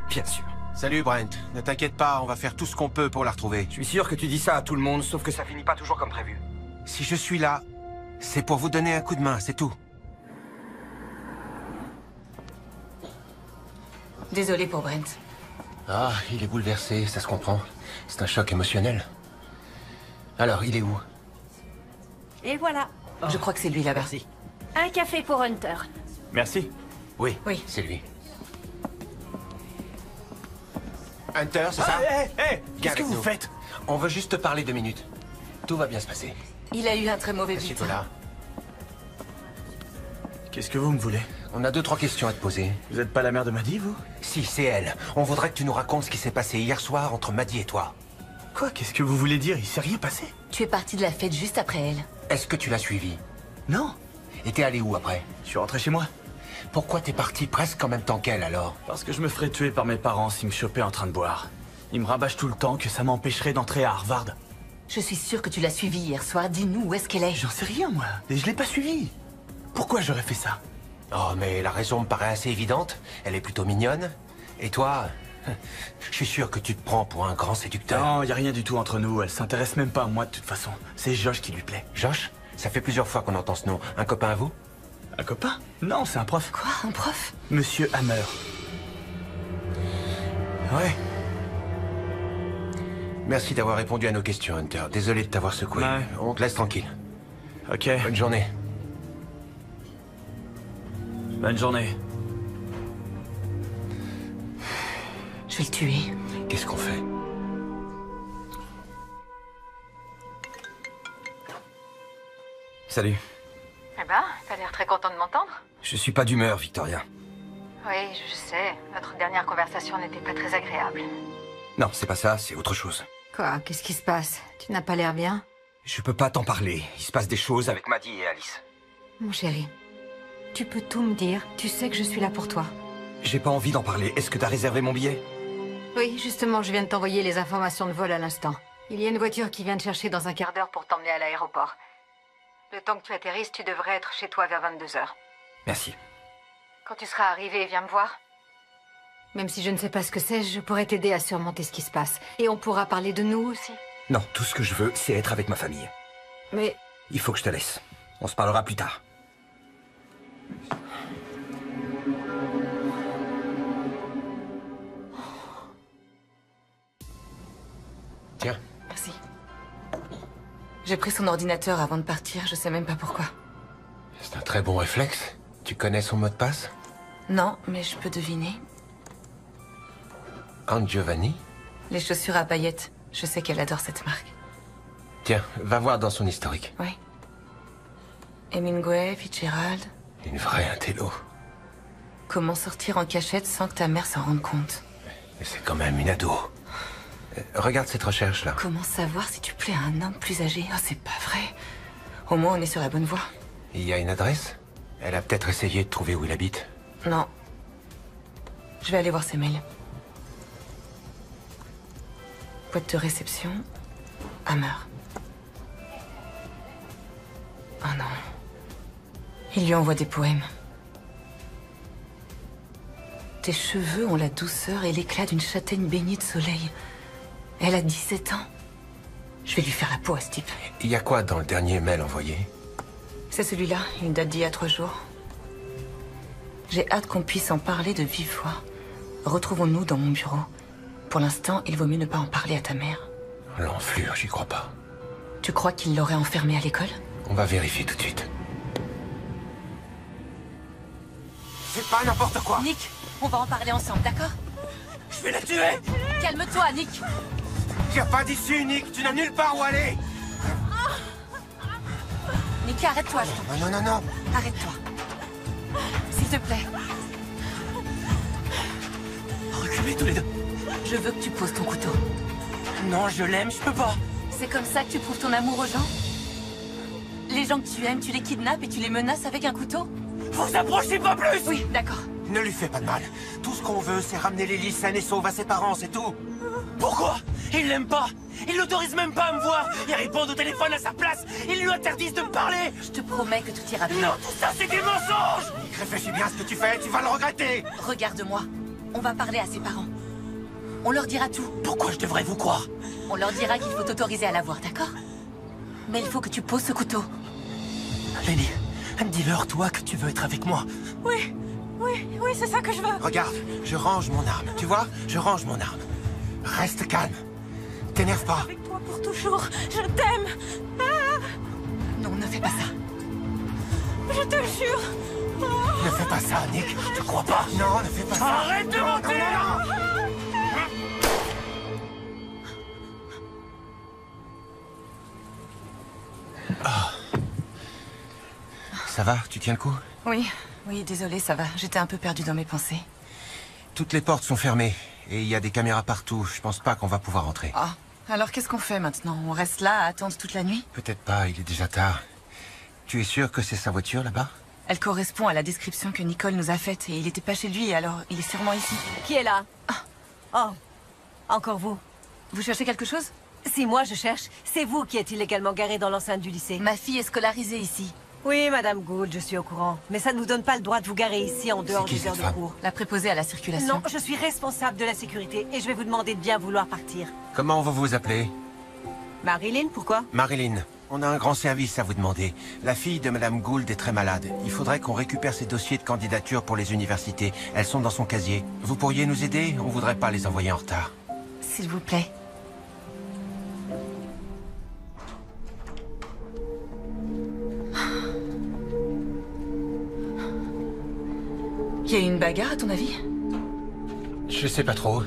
bien sûr. Salut Brent, ne t'inquiète pas, on va faire tout ce qu'on peut pour la retrouver. Je suis sûr que tu dis ça à tout le monde, sauf que ça finit pas toujours comme prévu. Si je suis là, c'est pour vous donner un coup de main, c'est tout. Désolée pour Brent. Ah, il est bouleversé, ça se comprend. C'est un choc émotionnel. Alors, il est où? Et voilà. Je crois que c'est lui là-bas. Merci. Un café pour Hunter. Merci. Oui, Oui. c'est lui. Hunter, c'est ça? Hé, qu'est-ce que avec vous nous. faites? On veut juste te parler 2 minutes. Tout va bien se passer. Il a eu un très mauvais Assieds-toi bulletin. là. Qu'est-ce que vous me voulez? On a 2-3 questions à te poser. Vous êtes pas la mère de Maddie, vous? Si, c'est elle. On voudrait que tu nous racontes ce qui s'est passé hier soir entre Maddie et toi. Quoi? Qu'est-ce que vous voulez dire? Il s'est rien passé? Tu es parti de la fête juste après elle. Est-ce que tu l'as suivie? Non. Et t'es allé où après? Je suis rentré chez moi. Pourquoi t'es parti presque en même temps qu'elle alors? Parce que je me ferais tuer par mes parents s'ils me chopaient en train de boire. Ils me rabâchent tout le temps que ça m'empêcherait d'entrer à Harvard. Je suis sûre que tu l'as suivie hier soir. Dis-nous où est-ce qu'elle est. J'en sais rien, moi. Et je l'ai pas suivi. Pourquoi j'aurais fait ça? Oh, mais la raison me paraît assez évidente. Elle est plutôt mignonne. Et toi, je suis sûr que tu te prends pour un grand séducteur. Non, y a rien du tout entre nous. Elle s'intéresse même pas à moi de toute façon. C'est Josh qui lui plaît. Josh? Ça fait plusieurs fois qu'on entend ce nom. Un copain à vous? Un copain? Non, c'est un prof. Quoi? Un prof? Monsieur Hammer. Ouais. Merci d'avoir répondu à nos questions, Hunter. Désolé de t'avoir secoué. Ouais. On te laisse tranquille. Ok. Bonne journée. Bonne journée. Je vais le tuer. Qu'est-ce qu'on fait? Salut. Eh ben, t'as l'air très content de m'entendre. Je suis pas d'humeur, Victoria. Oui, je sais. Notre dernière conversation n'était pas très agréable. Non, c'est pas ça, c'est autre chose. Quoi? Qu'est-ce qui se passe? Tu n'as pas l'air bien? Je peux pas t'en parler. Il se passe des choses avec Maddie et Alice. Mon chéri, tu peux tout me dire. Tu sais que je suis là pour toi. J'ai pas envie d'en parler. Est-ce que t'as réservé mon billet? Oui, justement, je viens de t'envoyer les informations de vol à l'instant. Il y a une voiture qui vient te chercher dans un quart d'heure pour t'emmener à l'aéroport. Le temps que tu atterrisses, tu devrais être chez toi vers 22h. Merci. Quand tu seras arrivé, viens me voir. Même si je ne sais pas ce que c'est, je pourrais t'aider à surmonter ce qui se passe. Et on pourra parler de nous aussi. Non, tout ce que je veux, c'est être avec ma famille. Mais... Il faut que je te laisse. On se parlera plus tard. Tiens. Merci. J'ai pris son ordinateur avant de partir, je sais même pas pourquoi. C'est un très bon réflexe. Tu connais son mot de passe? Non, mais je peux deviner. Aunt Giovanni? Les chaussures à paillettes. Je sais qu'elle adore cette marque. Tiens, va voir dans son historique. Oui. Hemingway, Fitzgerald. Une vraie intello. Comment sortir en cachette sans que ta mère s'en rende compte? Mais c'est quand même une ado. Regarde cette recherche-là. Comment savoir si tu plais à un homme plus âgé? Oh, c'est pas vrai. Au moins, on est sur la bonne voie. Il y a une adresse? Elle a peut-être essayé de trouver où il habite. Non. Je vais aller voir ses mails. Boîte de réception. Hammer. Oh non. Il lui envoie des poèmes. Tes cheveux ont la douceur et l'éclat d'une châtaigne baignée de soleil. Elle a 17 ans. Je vais lui faire la peau à ce type. Il y a quoi dans le dernier mail envoyé? C'est celui-là, il date d'il y a 3 jours. J'ai hâte qu'on puisse en parler de vive voix. Retrouvons-nous dans mon bureau. Pour l'instant, il vaut mieux ne pas en parler à ta mère. L'enflure, j'y crois pas. Tu crois qu'il l'aurait enfermée à l'école? On va vérifier tout de suite. C'est pas n'importe quoi! Nick, on va en parler ensemble, d'accord? Je vais la tuer! Calme-toi, Nick! Y a pas d'issue, Nick! Tu n'as nulle part où aller! Nick, arrête-toi, je t'en prie. Non, non, non! Arrête-toi. S'il te plaît. Reculez tous les deux! Je veux que tu poses ton couteau. Non, je l'aime, je peux pas! C'est comme ça que tu prouves ton amour aux gens? Les gens que tu aimes, tu les kidnappes et tu les menaces avec un couteau? Vous approchez pas plus! Oui, d'accord. Ne lui fais pas de mal. Tout ce qu'on veut, c'est ramener Lily saine et sauve à ses parents, c'est tout. Pourquoi? Il l'aime pas. Il l'autorise même pas à me voir. Il répond au téléphone à sa place. Ils lui interdisent de me parler. Je te promets que tout ira bien. Non, tout ça, c'est des mensonges! Nick, réfléchis bien à ce que tu fais, tu vas le regretter. Regarde-moi. On va parler à ses parents. On leur dira tout. Pourquoi je devrais vous croire? On leur dira qu'il faut t'autoriser à la voir, d'accord? Mais il faut que tu poses ce couteau. Lily, dis-leur, toi, que tu veux être avec moi. Oui, c'est ça que je veux. Regarde, je range mon arme, tu vois? Je range mon arme. Reste calme. T'énerve pas. Avec toi pour toujours. Je t'aime. Non, ne fais pas ça. Je te jure. Ne fais pas ça, Nick. Je te crois pas. Non, ne fais pas ça. Arrête de mentir. Ça va? Tu tiens le coup? Oui, désolé, ça va. J'étais un peu perdue dans mes pensées. Toutes les portes sont fermées. Et il y a des caméras partout. Je pense pas qu'on va pouvoir entrer. Ah, alors qu'est-ce qu'on fait maintenant? On reste là à attendre toute la nuit? Peut-être pas, il est déjà tard. Tu es sûr que c'est sa voiture, là-bas? Elle correspond à la description que Nicole nous a faite et il était pas chez lui, alors il est sûrement ici. Qui est là? Oh, encore vous. Vous cherchez quelque chose? Si moi je cherche, c'est vous qui êtes illégalement garé dans l'enceinte du lycée. Ma fille est scolarisée ici. Oui, Madame Gould, je suis au courant. Mais ça ne nous donne pas le droit de vous garer ici en dehors des heures de cours. La préposée à la circulation. Non, je suis responsable de la sécurité et je vais vous demander de bien vouloir partir. Comment vous vous appelez? Marilyn, pourquoi? Marilyn, on a un grand service à vous demander. La fille de Madame Gould est très malade. Il faudrait qu'on récupère ses dossiers de candidature pour les universités. Elles sont dans son casier. Vous pourriez nous aider? On voudrait pas les envoyer en retard. S'il vous plaît. Il y a eu une bagarre, à ton avis? Je sais pas trop.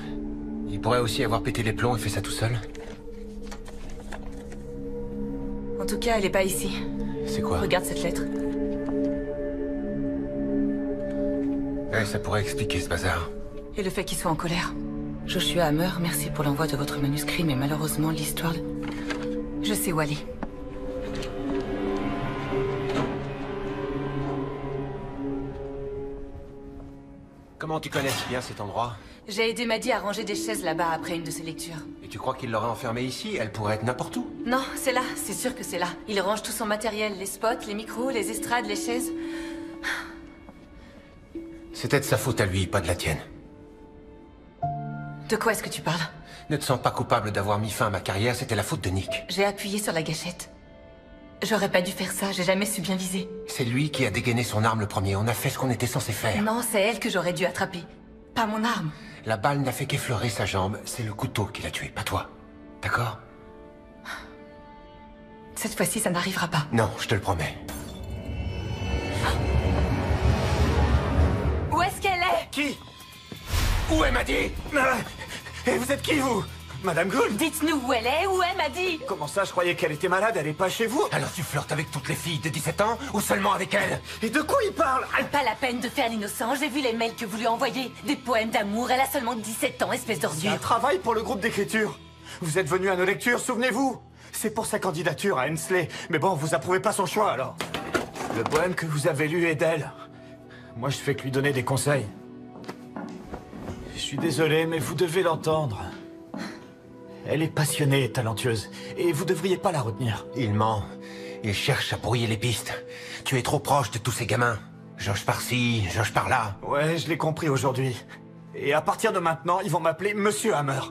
Il pourrait aussi avoir pété les plombs et fait ça tout seul. En tout cas, elle est pas ici. C'est quoi? Regarde cette lettre. Ouais, ça pourrait expliquer ce bazar. Et le fait qu'il soit en colère. Joshua Hammer, merci pour l'envoi de votre manuscrit, mais malheureusement, l'histoire... Je sais où aller. Comment tu connais si bien cet endroit? J'ai aidé Maddie à ranger des chaises là-bas après une de ses lectures. Et tu crois qu'il l'aurait enfermée ici? Elle pourrait être n'importe où. Non, c'est là, c'est sûr que c'est là. Il range tout son matériel, les spots, les micros, les estrades, les chaises. C'était de sa faute à lui, pas de la tienne. De quoi est-ce que tu parles? Ne te sens pas coupable d'avoir mis fin à ma carrière, c'était la faute de Nick. J'ai appuyé sur la gâchette. J'aurais pas dû faire ça, j'ai jamais su bien viser. C'est lui qui a dégainé son arme le premier, on a fait ce qu'on était censé faire. Non, c'est elle que j'aurais dû attraper. Pas mon arme. La balle n'a fait qu'effleurer sa jambe, c'est le couteau qui l'a tué, pas toi. D'accord? Cette fois-ci, ça n'arrivera pas. Non, je te le promets. Où est-ce qu'elle est? Qui? Où est Maddie? Et vous êtes qui, vous? Madame Gould? Dites-nous où elle est, où est Maddie? Comment ça, je croyais qu'elle était malade, elle est pas chez vous? Alors tu flirtes avec toutes les filles de 17 ans ou seulement avec elle? Et de quoi il parle? Pas la peine de faire l'innocent, j'ai vu les mails que vous lui envoyez. Des poèmes d'amour, elle a seulement 17 ans, espèce C'est d'ordure. un travail pour le groupe d'écriture. Vous êtes venu à nos lectures, souvenez-vous? C'est pour sa candidature à Hensley. Mais bon, vous approuvez pas son choix, alors. Le poème que vous avez lu est d'elle. Moi, je fais que lui donner des conseils. Je suis désolé, mais vous devez l'entendre. Elle est passionnée et talentueuse, et vous devriez pas la retenir. Il ment. Il cherche à brouiller les pistes. Tu es trop proche de tous ces gamins. Josh par-ci, Josh par-là. Ouais, je l'ai compris aujourd'hui. Et à partir de maintenant, ils vont m'appeler Monsieur Hammer.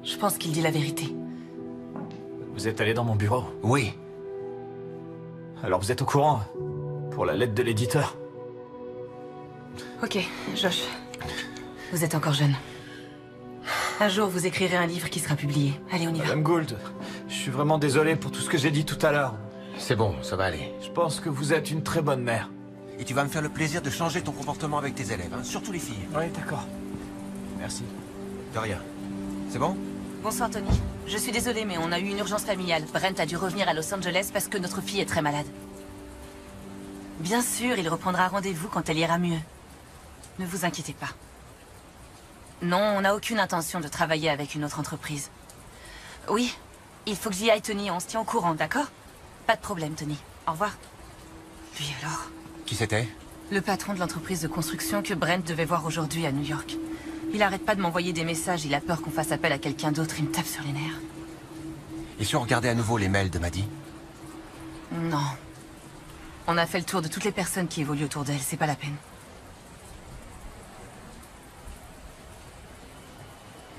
Je pense qu'il dit la vérité. Vous êtes allé dans mon bureau? Oui. Alors vous êtes au courant? Pour la lettre de l'éditeur? Ok, Josh. Vous êtes encore jeune. Un jour, vous écrirez un livre qui sera publié. Allez, on y va. Madame Gould, je suis vraiment désolé pour tout ce que j'ai dit tout à l'heure. C'est bon, ça va aller. Je pense que vous êtes une très bonne mère. Et tu vas me faire le plaisir de changer ton comportement avec tes élèves, hein, surtout les filles. Oui, d'accord. Merci. De rien. C'est bon? Bonsoir, Tony. Je suis désolée, mais on a eu une urgence familiale. Brent a dû revenir à Los Angeles parce que notre fille est très malade. Bien sûr, il reprendra rendez-vous quand elle ira mieux. Ne vous inquiétez pas. Non, on n'a aucune intention de travailler avec une autre entreprise. Oui, il faut que j'y aille, Tony. On se tient au courant, d'accord? Pas de problème, Tony. Au revoir. Lui alors? Qui c'était? Le patron de l'entreprise de construction que Brent devait voir aujourd'hui à New York. Il arrête pas de m'envoyer des messages, il a peur qu'on fasse appel à quelqu'un d'autre, il me tape sur les nerfs. Et si on regardait à nouveau les mails de Maddie? Non. On a fait le tour de toutes les personnes qui évoluent autour d'elle, c'est pas la peine.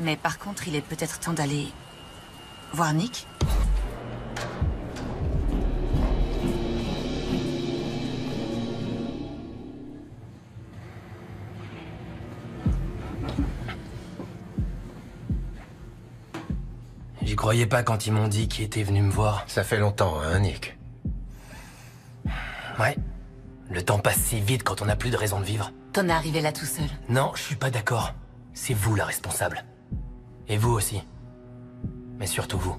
Mais par contre, il est peut-être temps d'aller... voir Nick? J'y croyais pas quand ils m'ont dit qu'ils étaient venus me voir. Ça fait longtemps, hein, Nick? Ouais. Le temps passe si vite quand on n'a plus de raison de vivre. T'en es arrivé là tout seul. Non, je suis pas d'accord. C'est vous la responsable. Et vous aussi. Mais surtout vous.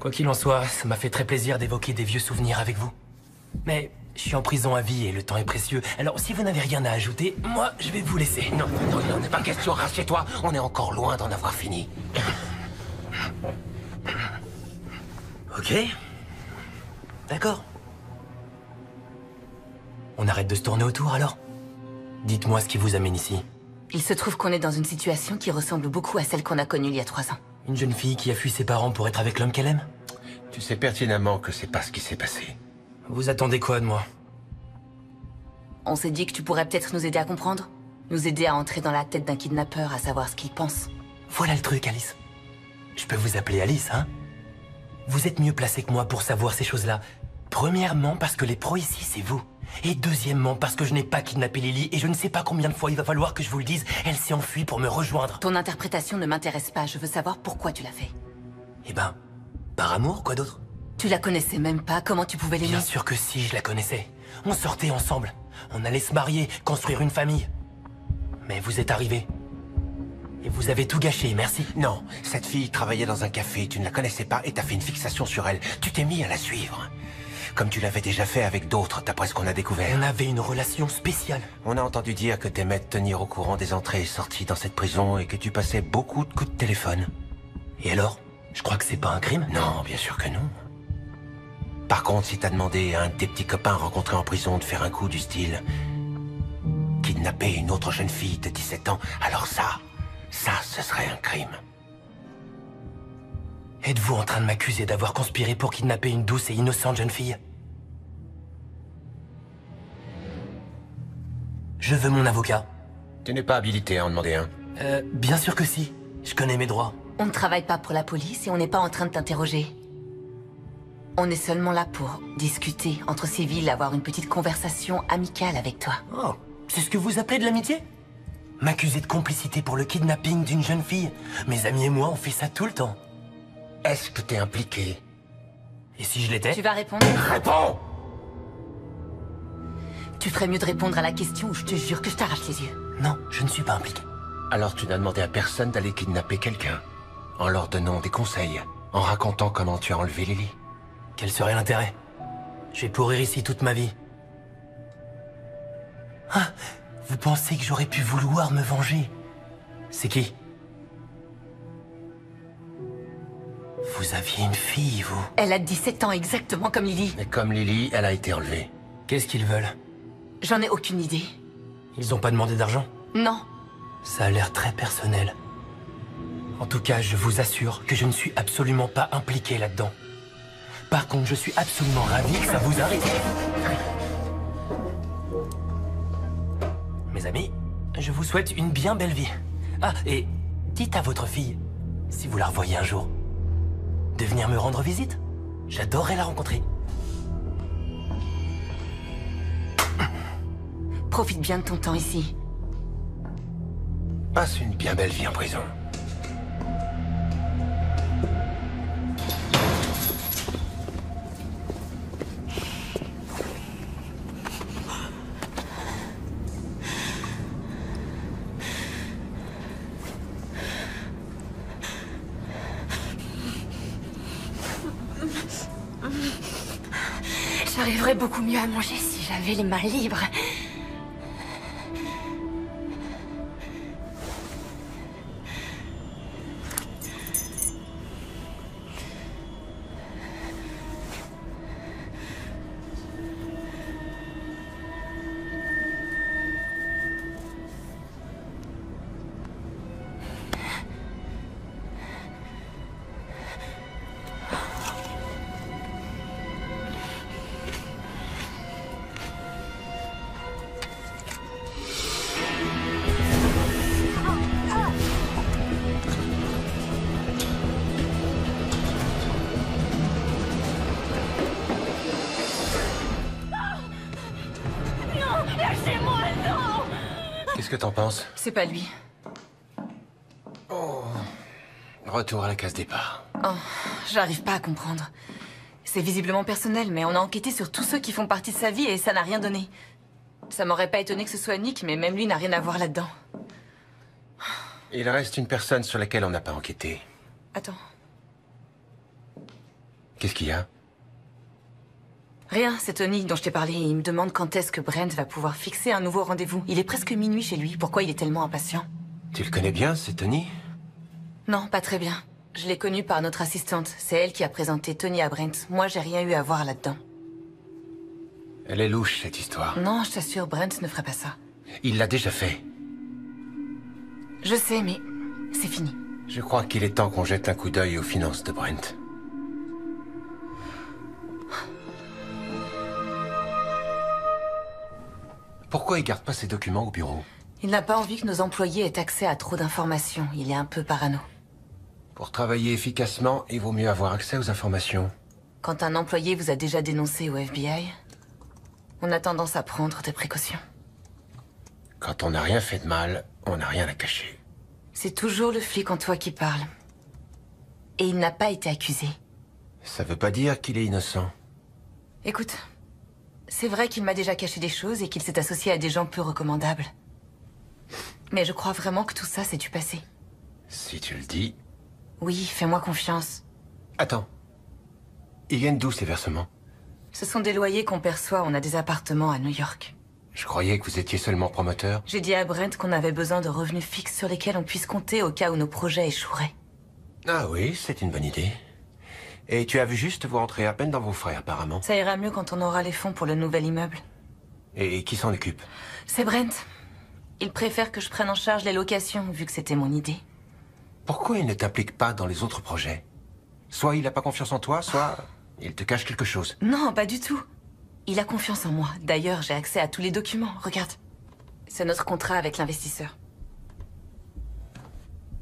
Quoi qu'il en soit, ça m'a fait très plaisir d'évoquer des vieux souvenirs avec vous. Mais je suis en prison à vie et le temps est précieux. Alors si vous n'avez rien à ajouter, moi, je vais vous laisser. Non, non, il n'en est pas question, rassieds-toi. On est encore loin d'en avoir fini. Ok. D'accord. On arrête de se tourner autour alors? Dites-moi ce qui vous amène ici. Il se trouve qu'on est dans une situation qui ressemble beaucoup à celle qu'on a connue il y a 3 ans. Une jeune fille qui a fui ses parents pour être avec l'homme qu'elle aime? Tu sais pertinemment que c'est pas ce qui s'est passé. Vous attendez quoi de moi? On s'est dit que tu pourrais peut-être nous aider à comprendre. Nous aider à entrer dans la tête d'un kidnappeur, à savoir ce qu'il pense. Voilà le truc, Alice. Je peux vous appeler Alice, hein? Vous êtes mieux placé que moi pour savoir ces choses-là. Premièrement, parce que les pros ici, c'est vous. Et deuxièmement, parce que je n'ai pas kidnappé Lily et je ne sais pas combien de fois il va falloir que je vous le dise. Elle s'est enfuie pour me rejoindre. Ton interprétation ne m'intéresse pas. Je veux savoir pourquoi tu l'as fait. Eh ben, par amour, quoi d'autre? Tu la connaissais même pas. Comment tu pouvais l'aimer? Bien sûr que si, je la connaissais. On sortait ensemble. On allait se marier, construire une famille. Mais vous êtes arrivés. Et vous avez tout gâché, merci. Non, cette fille travaillait dans un café, tu ne la connaissais pas et t'as fait une fixation sur elle. Tu t'es mis à la suivre. Comme tu l'avais déjà fait avec d'autres, d'après ce qu'on a découvert. On avait une relation spéciale. On a entendu dire que t'aimais te tenir au courant des entrées et sorties dans cette prison et que tu passais beaucoup de coups de téléphone. Et alors? Je crois que c'est pas un crime? Non, bien sûr que non. Par contre, si t'as demandé à un de tes petits copains rencontrés en prison de faire un coup du style kidnapper une autre jeune fille de 17 ans, alors ça, ce serait un crime. Êtes-vous en train de m'accuser d'avoir conspiré pour kidnapper une douce et innocente jeune fille? Je veux mon avocat. Tu n'es pas habilité à en demander un. Bien sûr que si. Je connais mes droits. On ne travaille pas pour la police et on n'est pas en train de t'interroger. On est seulement là pour discuter entre civils, avoir une petite conversation amicale avec toi. Oh, c'est ce que vous appelez de l'amitié? M'accuser de complicité pour le kidnapping d'une jeune fille? Mes amis et moi, on fait ça tout le temps. Est-ce que t'es impliqué? Et si je l'étais? Tu vas répondre? Réponds! Tu ferais mieux de répondre à la question ou je te jure que je t'arrache les yeux. Non, je ne suis pas impliqué. Alors tu n'as demandé à personne d'aller kidnapper quelqu'un, en leur donnant des conseils, en racontant comment tu as enlevé Lily. Quel serait l'intérêt? Je vais pourrir ici toute ma vie. Ah, vous pensez que j'aurais pu vouloir me venger? C'est qui? Vous aviez une fille, vous? Elle a 17 ans, exactement comme Lily. Et comme Lily, elle a été enlevée. Qu'est-ce qu'ils veulent? J'en ai aucune idée. Ils ont pas demandé d'argent? Non. Ça a l'air très personnel. En tout cas, je vous assure que je ne suis absolument pas impliqué là-dedans. Par contre, je suis absolument ravi que ça vous arrive. Mes amis, je vous souhaite une bien belle vie. Ah, et dites à votre fille, si vous la revoyez un jour, de venir me rendre visite. J'adorerais la rencontrer. Profite bien de ton temps ici. Passe une bien belle vie en prison. J'arriverais beaucoup mieux à manger si j'avais les mains libres. Qu'est-ce que t'en penses? C'est pas lui. Oh. Retour à la case départ. Oh, j'arrive pas à comprendre. C'est visiblement personnel, mais on a enquêté sur tous ceux qui font partie de sa vie et ça n'a rien donné. Ça m'aurait pas étonné que ce soit Nick, mais même lui n'a rien à voir là-dedans. Il reste une personne sur laquelle on n'a pas enquêté. Attends. Qu'est-ce qu'il y a? Rien, c'est Tony dont je t'ai parlé. Il me demande quand est-ce que Brent va pouvoir fixer un nouveau rendez-vous. Il est presque minuit chez lui. Pourquoi il est tellement impatient? Tu le connais bien, c'est Tony? Non, pas très bien. Je l'ai connu par notre assistante. C'est elle qui a présenté Tony à Brent. Moi, j'ai rien eu à voir là-dedans. Elle est louche, cette histoire. Non, je t'assure, Brent ne ferait pas ça. Il l'a déjà fait. Je sais, mais c'est fini. Je crois qu'il est temps qu'on jette un coup d'œil aux finances de Brent. Pourquoi il garde pas ses documents au bureau? Il n'a pas envie que nos employés aient accès à trop d'informations. Il est un peu parano. Pour travailler efficacement, il vaut mieux avoir accès aux informations. Quand un employé vous a déjà dénoncé au FBI, on a tendance à prendre des précautions. Quand on n'a rien fait de mal, on n'a rien à cacher. C'est toujours le flic en toi qui parle. Et il n'a pas été accusé. Ça veut pas dire qu'il est innocent. Écoute, c'est vrai qu'il m'a déjà caché des choses et qu'il s'est associé à des gens peu recommandables. Mais je crois vraiment que tout ça, c'est du passé. Si tu le dis... Oui, fais-moi confiance. Attends. Ils viennent d'où ces versements? Ce sont des loyers qu'on perçoit, on a des appartements à New York. Je croyais que vous étiez seulement promoteur. J'ai dit à Brent qu'on avait besoin de revenus fixes sur lesquels on puisse compter au cas où nos projets échoueraient. Ah oui, c'est une bonne idée. Et tu as vu juste, vous rentrez à peine dans vos frais apparemment. Ça ira mieux quand on aura les fonds pour le nouvel immeuble. Et qui s'en occupe? C'est Brent. Il préfère que je prenne en charge les locations, vu que c'était mon idée. Pourquoi il ne t'implique pas dans les autres projets? Soit il n'a pas confiance en toi, soit il te cache quelque chose. Non, pas du tout. Il a confiance en moi. D'ailleurs, j'ai accès à tous les documents. Regarde. C'est notre contrat avec l'investisseur.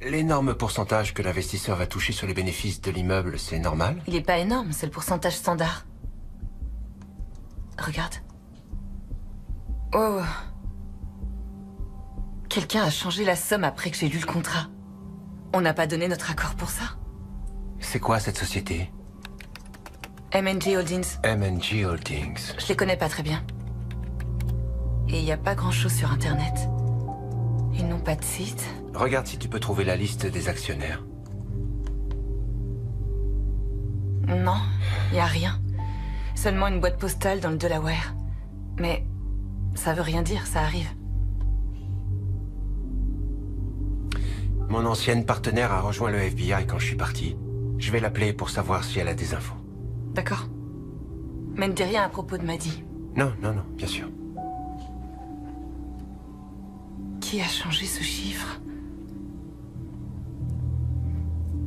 L'énorme pourcentage que l'investisseur va toucher sur les bénéfices de l'immeuble, c'est normal? Il est pas énorme, c'est le pourcentage standard. Regarde. Oh. Quelqu'un a changé la somme après que j'ai lu le contrat. On n'a pas donné notre accord pour ça. C'est quoi cette société? M&G Holdings. M&G Holdings. Je les connais pas très bien. Et il n'y a pas grand-chose sur Internet. Ils n'ont pas de site. Regarde si tu peux trouver la liste des actionnaires. Non, il n'y a rien. Seulement une boîte postale dans le Delaware. Mais ça veut rien dire, ça arrive. Mon ancienne partenaire a rejoint le FBI quand je suis parti. Je vais l'appeler pour savoir si elle a des infos. D'accord. Mais ne dis rien à propos de Maddie. Non, non, non, bien sûr. Qui a changé ce chiffre?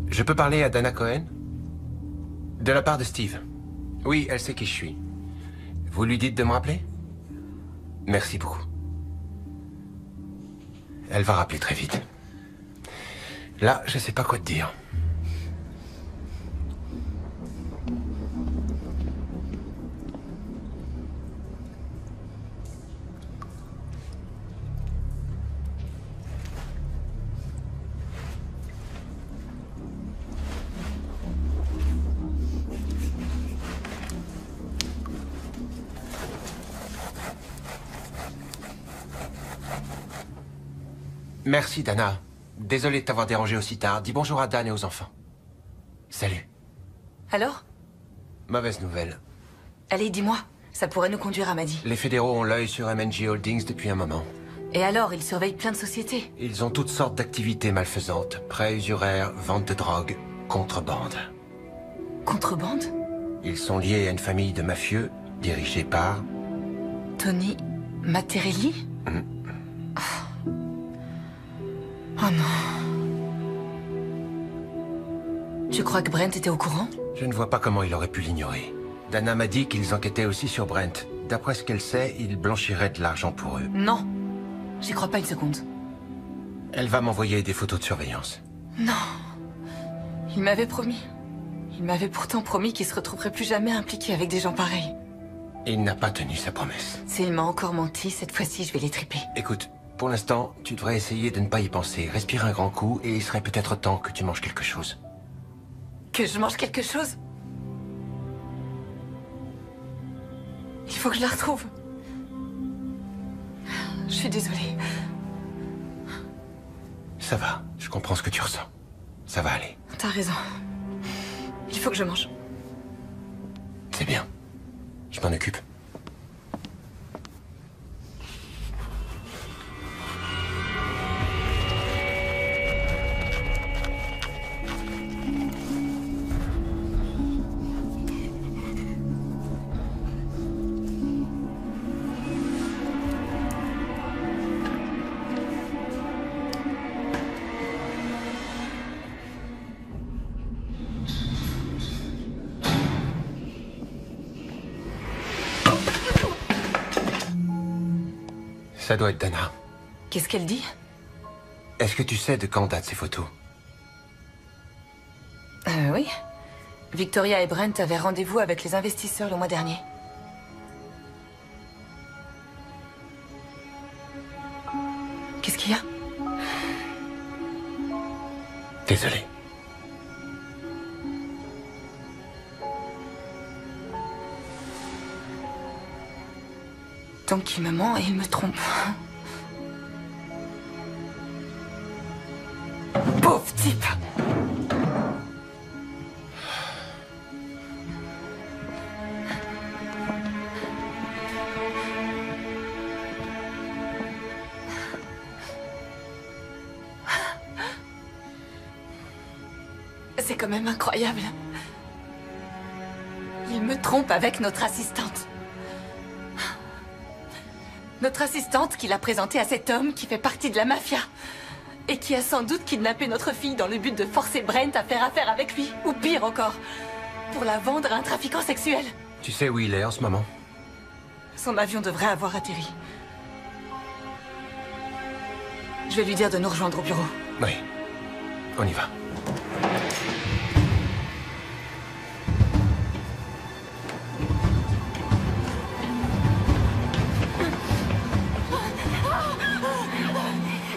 Je peux parler à Dana Cohen? De la part de Steve. Oui, elle sait qui je suis. Vous lui dites de me rappeler? Merci beaucoup. Elle va rappeler très vite. Là, je sais pas quoi te dire. Merci, Dana. Désolé de t'avoir dérangé aussi tard. Dis bonjour à Dan et aux enfants. Salut. Alors? Mauvaise nouvelle. Allez, dis-moi. Ça pourrait nous conduire à Maddie. Les fédéraux ont l'œil sur M&G Holdings depuis un moment. Et alors, ils surveillent plein de sociétés. Ils ont toutes sortes d'activités malfaisantes. Prêts usuraires, vente de drogue, contrebande. Contrebande? Ils sont liés à une famille de mafieux dirigée par... Tony Materelli? Oh non. Tu crois que Brent était au courant? Je ne vois pas comment il aurait pu l'ignorer. Dana m'a dit qu'ils enquêtaient aussi sur Brent. D'après ce qu'elle sait, il blanchirait de l'argent pour eux. Non. J'y crois pas une seconde. Elle va m'envoyer des photos de surveillance. Non. Il m'avait promis. Il m'avait pourtant promis qu'il se retrouverait plus jamais impliqué avec des gens pareils. Il n'a pas tenu sa promesse. S'il m'a encore menti, cette fois-ci, je vais les triper. Écoute, pour l'instant, tu devrais essayer de ne pas y penser. Respire un grand coup et il serait peut-être temps que tu manges quelque chose. Que je mange quelque chose? Il faut que je la retrouve. Je suis désolée. Ça va, je comprends ce que tu ressens. Ça va aller. T'as raison. Il faut que je mange. C'est bien. Je m'en occupe. Ça doit être Dana. Qu'est-ce qu'elle dit? Est-ce que tu sais de quand datent ces photos? Oui. Victoria et Brent avaient rendez-vous avec les investisseurs le mois dernier. Qu'est-ce qu'il y a? Désolé. Donc il me ment et il me trompe. Pauvre type! C'est quand même incroyable. Il me trompe avec notre assistante. Notre assistante qu'il a présentée à cet homme qui fait partie de la mafia. Et qui a sans doute kidnappé notre fille dans le but de forcer Brent à faire affaire avec lui. Ou pire encore, pour la vendre à un trafiquant sexuel. Tu sais où il est en ce moment? Son avion devrait avoir atterri. Je vais lui dire de nous rejoindre au bureau. Oui. On y va.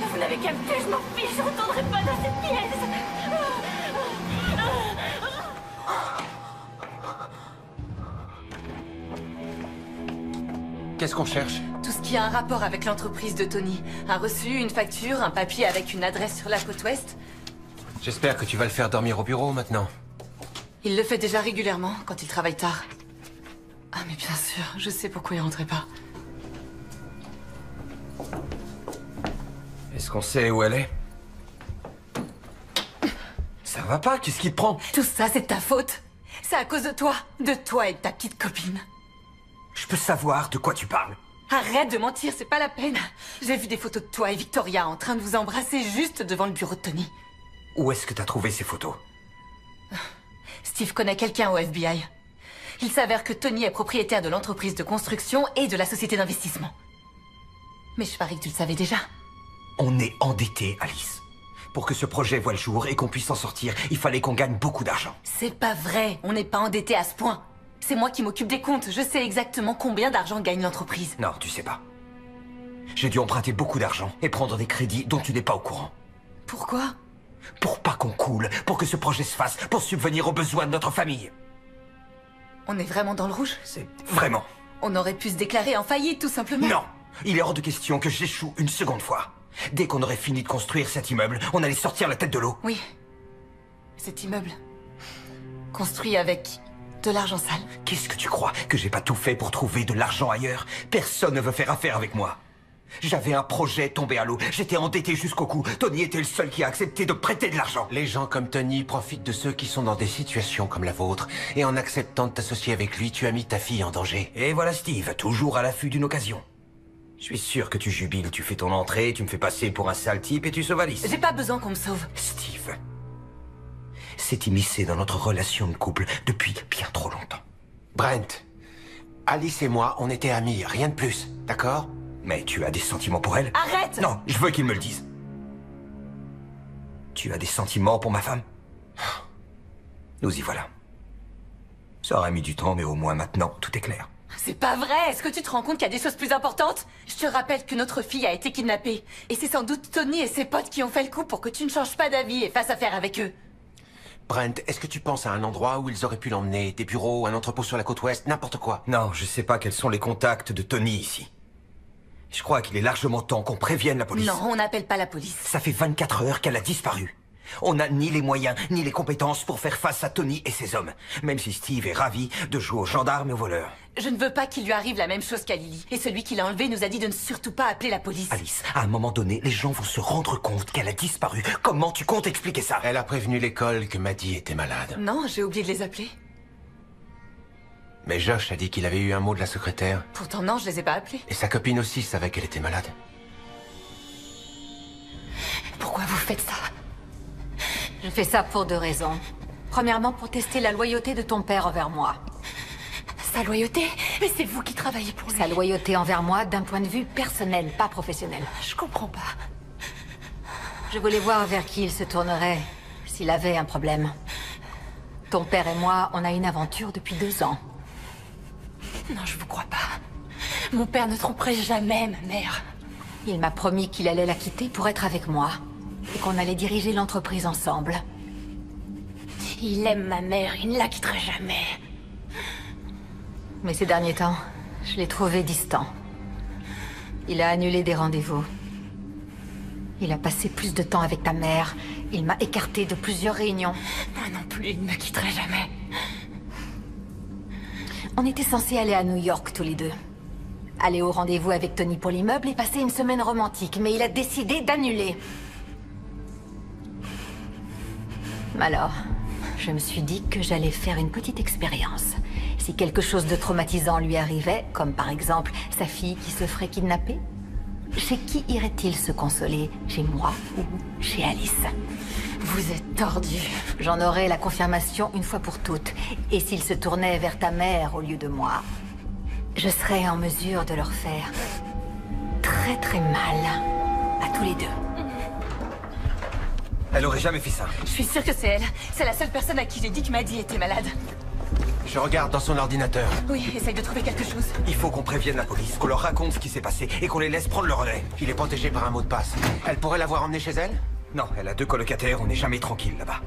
Vous n'avez qu'à me tuer, je m'en fiche, je retournerai pas dans cette pièce. Qu'est-ce qu'on cherche? Tout ce qui a un rapport avec l'entreprise de Tony. Un reçu, une facture, un papier avec une adresse sur la côte ouest. J'espère que tu vas le faire dormir au bureau maintenant. Il le fait déjà régulièrement quand il travaille tard. Ah mais bien sûr, je sais pourquoi il rentrait pas. Est-ce qu'on sait où elle est? Ça va pas, qu'est-ce qui te prend? Tout ça, c'est de ta faute. C'est à cause de toi et de ta petite copine. Je peux savoir de quoi tu parles? Arrête de mentir, c'est pas la peine. J'ai vu des photos de toi et Victoria en train de vous embrasser juste devant le bureau de Tony. Où est-ce que t'as trouvé ces photos? Steve connaît quelqu'un au FBI. Il s'avère que Tony est propriétaire de l'entreprise de construction et de la société d'investissement. Mais je parie que tu le savais déjà. On est endetté, Alice. Pour que ce projet voie le jour et qu'on puisse en sortir, il fallait qu'on gagne beaucoup d'argent. C'est pas vrai, on n'est pas endetté à ce point. C'est moi qui m'occupe des comptes, je sais exactement combien d'argent gagne l'entreprise. Non, tu sais pas. J'ai dû emprunter beaucoup d'argent et prendre des crédits dont tu n'es pas au courant. Pourquoi? Pour pas qu'on coule, pour que ce projet se fasse, pour subvenir aux besoins de notre famille. On est vraiment dans le rouge? C'est vraiment. On aurait pu se déclarer en faillite, tout simplement. Non, il est hors de question que j'échoue une seconde fois. Dès qu'on aurait fini de construire cet immeuble, on allait sortir la tête de l'eau. Oui. Cet immeuble. Construit avec de l'argent sale. Qu'est-ce que tu crois? Que j'ai pas tout fait pour trouver de l'argent ailleurs? Personne ne veut faire affaire avec moi. J'avais un projet tombé à l'eau. J'étais endetté jusqu'au cou. Tony était le seul qui a accepté de prêter de l'argent. Les gens comme Tony profitent de ceux qui sont dans des situations comme la vôtre. Et en acceptant de t'associer avec lui, tu as mis ta fille en danger. Et voilà Steve, toujours à l'affût d'une occasion. Je suis sûr que tu jubiles. Tu fais ton entrée, tu me fais passer pour un sale type et tu sauves Alice. J'ai pas besoin qu'on me sauve. Steve s'est immiscé dans notre relation de couple depuis bien trop longtemps. Brent, Alice et moi, on était amis, rien de plus, d'accord? Mais tu as des sentiments pour elle? Arrête! Non, je veux qu'il me le dise. Tu as des sentiments pour ma femme? Nous y voilà. Ça aurait mis du temps, mais au moins maintenant, tout est clair. C'est pas vrai! Est-ce que tu te rends compte qu'il y a des choses plus importantes? Je te rappelle que notre fille a été kidnappée. Et c'est sans doute Tony et ses potes qui ont fait le coup pour que tu ne changes pas d'avis et fasses affaire avec eux. Brent, est-ce que tu penses à un endroit où ils auraient pu l'emmener? Des bureaux, un entrepôt sur la côte ouest, n'importe quoi? Non, je sais pas quels sont les contacts de Tony ici. Je crois qu'il est largement temps qu'on prévienne la police. Non, on n'appelle pas la police. Ça fait 24 heures qu'elle a disparu. On n'a ni les moyens, ni les compétences pour faire face à Tony et ses hommes. Même si Steve est ravi de jouer aux gendarmes et aux voleurs. Je ne veux pas qu'il lui arrive la même chose qu'à Lily. Et celui qui l'a enlevé nous a dit de ne surtout pas appeler la police. Alice, à un moment donné, les gens vont se rendre compte qu'elle a disparu. Comment tu comptes expliquer ça? Elle a prévenu l'école que Maddie était malade. Non, j'ai oublié de les appeler. Mais Josh a dit qu'il avait eu un mot de la secrétaire. Pourtant non, je les ai pas appelés. Et sa copine aussi savait qu'elle était malade. Pourquoi vous faites ça? Je fais ça pour 2 raisons. Premièrement, pour tester la loyauté de ton père envers moi. sa loyauté. Mais c'est vous qui travaillez pour lui. Sa loyauté envers moi d'un point de vue personnel, pas professionnel. Je comprends pas. Je voulais voir vers qui il se tournerait s'il avait un problème. Ton père et moi, on a une aventure depuis 2 ans. Non, je vous crois pas. Mon père ne tromperait jamais ma mère. Il m'a promis qu'il allait la quitter pour être avec moi. Et qu'on allait diriger l'entreprise ensemble. Il aime ma mère, il ne la quittera jamais. Mais ces derniers temps, je l'ai trouvé distant. Il a annulé des rendez-vous. Il a passé plus de temps avec ta mère. Il m'a écarté de plusieurs réunions. Moi non plus, il ne me quitterait jamais. On était censés aller à New York tous les deux. Aller au rendez-vous avec Tony pour l'immeuble et passer une semaine romantique. Mais il a décidé d'annuler. Alors, je me suis dit que j'allais faire une petite expérience. Si quelque chose de traumatisant lui arrivait, comme par exemple sa fille qui se ferait kidnapper, chez qui irait-il se consoler? Chez moi ou chez Alice? Vous êtes tordu. J'en aurais la confirmation une fois pour toutes. Et s'il se tournait vers ta mère au lieu de moi, je serais en mesure de leur faire très très mal à tous les deux. Elle aurait jamais fait ça. Je suis sûre que c'est elle. C'est la seule personne à qui j'ai dit que Maddie était malade. Je regarde dans son ordinateur. Oui, essaye de trouver quelque chose. Il faut qu'on prévienne la police, qu'on leur raconte ce qui s'est passé et qu'on les laisse prendre le relais. Il est protégé par un mot de passe. Elle pourrait l'avoir emmené chez elle? Non, elle a 2 colocataires, on n'est jamais tranquille là-bas.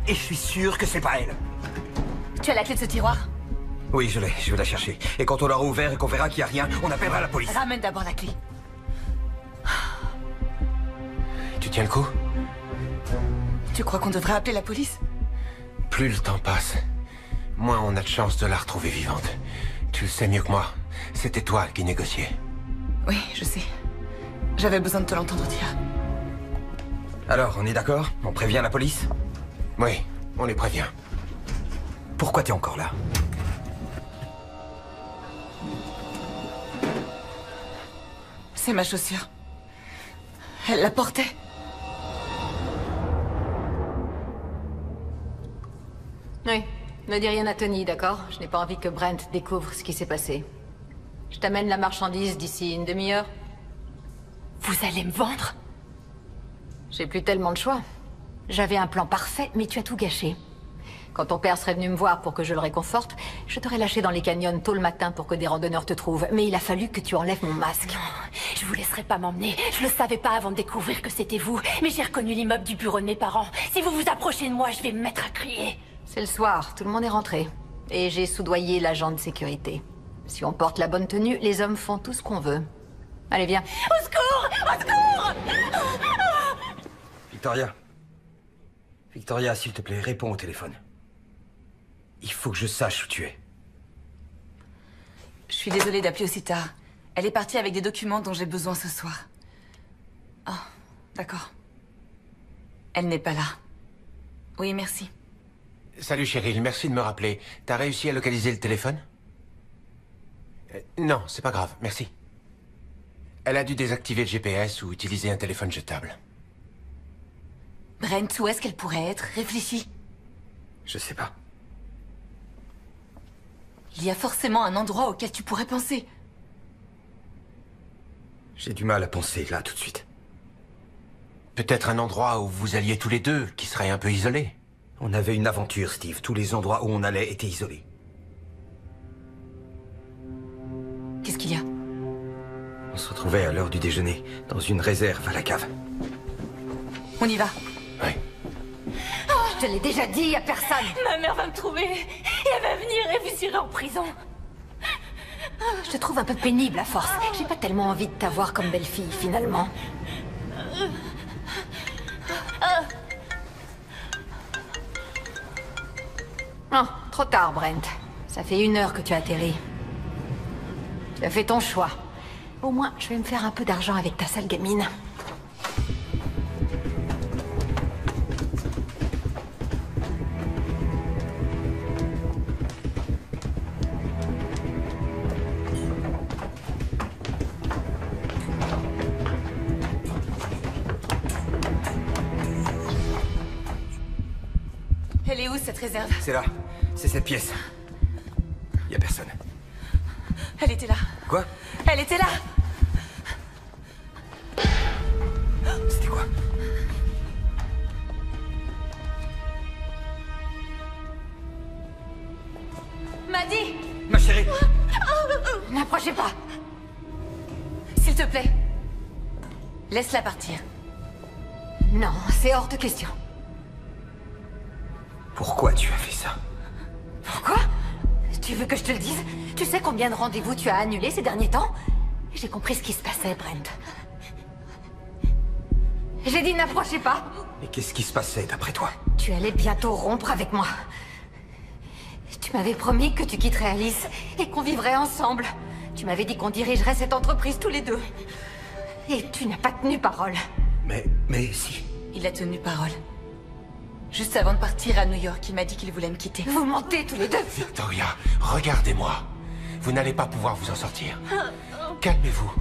Et je suis sûr que c'est pas elle. Tu as la clé de ce tiroir? Oui, je l'ai, je vais la chercher. Et quand on l'aura ouvert et qu'on verra qu'il n'y a rien, on appellera la police. Ramène d'abord la clé. Tu tiens le coup? Tu crois qu'on devrait appeler la police? Plus le temps passe, moins on a de chance de la retrouver vivante. Tu le sais mieux que moi. C'était toi qui négociais. Oui, je sais. J'avais besoin de te l'entendre dire. Alors, on est d'accord? On prévient la police? Oui, on les prévient. Pourquoi t'es encore là? C'est ma chaussure. Elle la portait. Oui, ne dis rien à Tony, d'accord? Je n'ai pas envie que Brent découvre ce qui s'est passé. Je t'amène la marchandise d'ici une demi-heure. Vous allez me vendre? J'ai plus tellement de choix. J'avais un plan parfait, mais tu as tout gâché. Quand ton père serait venu me voir pour que je le réconforte, je t'aurais lâché dans les canyons tôt le matin pour que des randonneurs te trouvent. Mais il a fallu que tu enlèves mon masque. Non, je vous laisserai pas m'emmener. Je le savais pas avant de découvrir que c'était vous. Mais j'ai reconnu l'immeuble du bureau de mes parents. Si vous vous approchez de moi, je vais me mettre à crier. C'est le soir, tout le monde est rentré. Et j'ai soudoyé l'agent de sécurité. Si on porte la bonne tenue, les hommes font tout ce qu'on veut. Allez, viens. Au secours! Au secours! Victoria. Victoria, s'il te plaît, réponds au téléphone. Il faut que je sache où tu es. Je suis désolée d'appeler aussi tard. Elle est partie avec des documents dont j'ai besoin ce soir. Oh, d'accord. Elle n'est pas là. Oui, merci. Salut Cheryl, merci de me rappeler. T'as réussi à localiser le téléphone? Non, c'est pas grave, merci. Elle a dû désactiver le GPS ou utiliser un téléphone jetable. Brent, où est-ce qu'elle pourrait être? Réfléchis. Je sais pas. Il y a forcément un endroit auquel tu pourrais penser. J'ai du mal à penser là tout de suite. Peut-être un endroit où vous alliez tous les deux, qui serait un peu isolé. On avait une aventure, Steve. Tous les endroits où on allait étaient isolés. Qu'est-ce qu'il y a? On se retrouvait à l'heure du déjeuner, dans une réserve à la cave. On y va. Oui. Je te l'ai déjà dit à personne. Ma mère va me trouver. Et elle va venir et vous irez en prison. Je te trouve un peu pénible à force. J'ai pas tellement envie de t'avoir comme belle-fille, finalement. Oh, trop tard, Brent. Ça fait 1 heure que tu as atterri. Tu as fait ton choix. Au moins, je vais me faire un peu d'argent avec ta sale gamine. Elle est où, cette réserve? C'est là. C'est cette pièce. Y a personne. Elle était là. Quoi? Elle était là. C'était quoi? Maddie! Ma chérie! N'approchez pas. S'il te plaît. Laisse-la partir. Non, c'est hors de question. Pourquoi tu as fait ça? Pourquoi? Tu veux que je te le dise? Tu sais combien de rendez-vous tu as annulés ces derniers temps? J'ai compris ce qui se passait, Brent. J'ai dit n'approchez pas. Et qu'est-ce qui se passait d'après toi? Tu allais bientôt rompre avec moi. Tu m'avais promis que tu quitterais Alice et qu'on vivrait ensemble. Tu m'avais dit qu'on dirigerait cette entreprise tous les deux. Et tu n'as pas tenu parole. Mais si. Il a tenu parole. Juste avant de partir à New York, il m'a dit qu'il voulait me quitter. Vous mentez tous les deux. Victoria, regardez-moi. Vous n'allez pas pouvoir vous en sortir. Calmez-vous.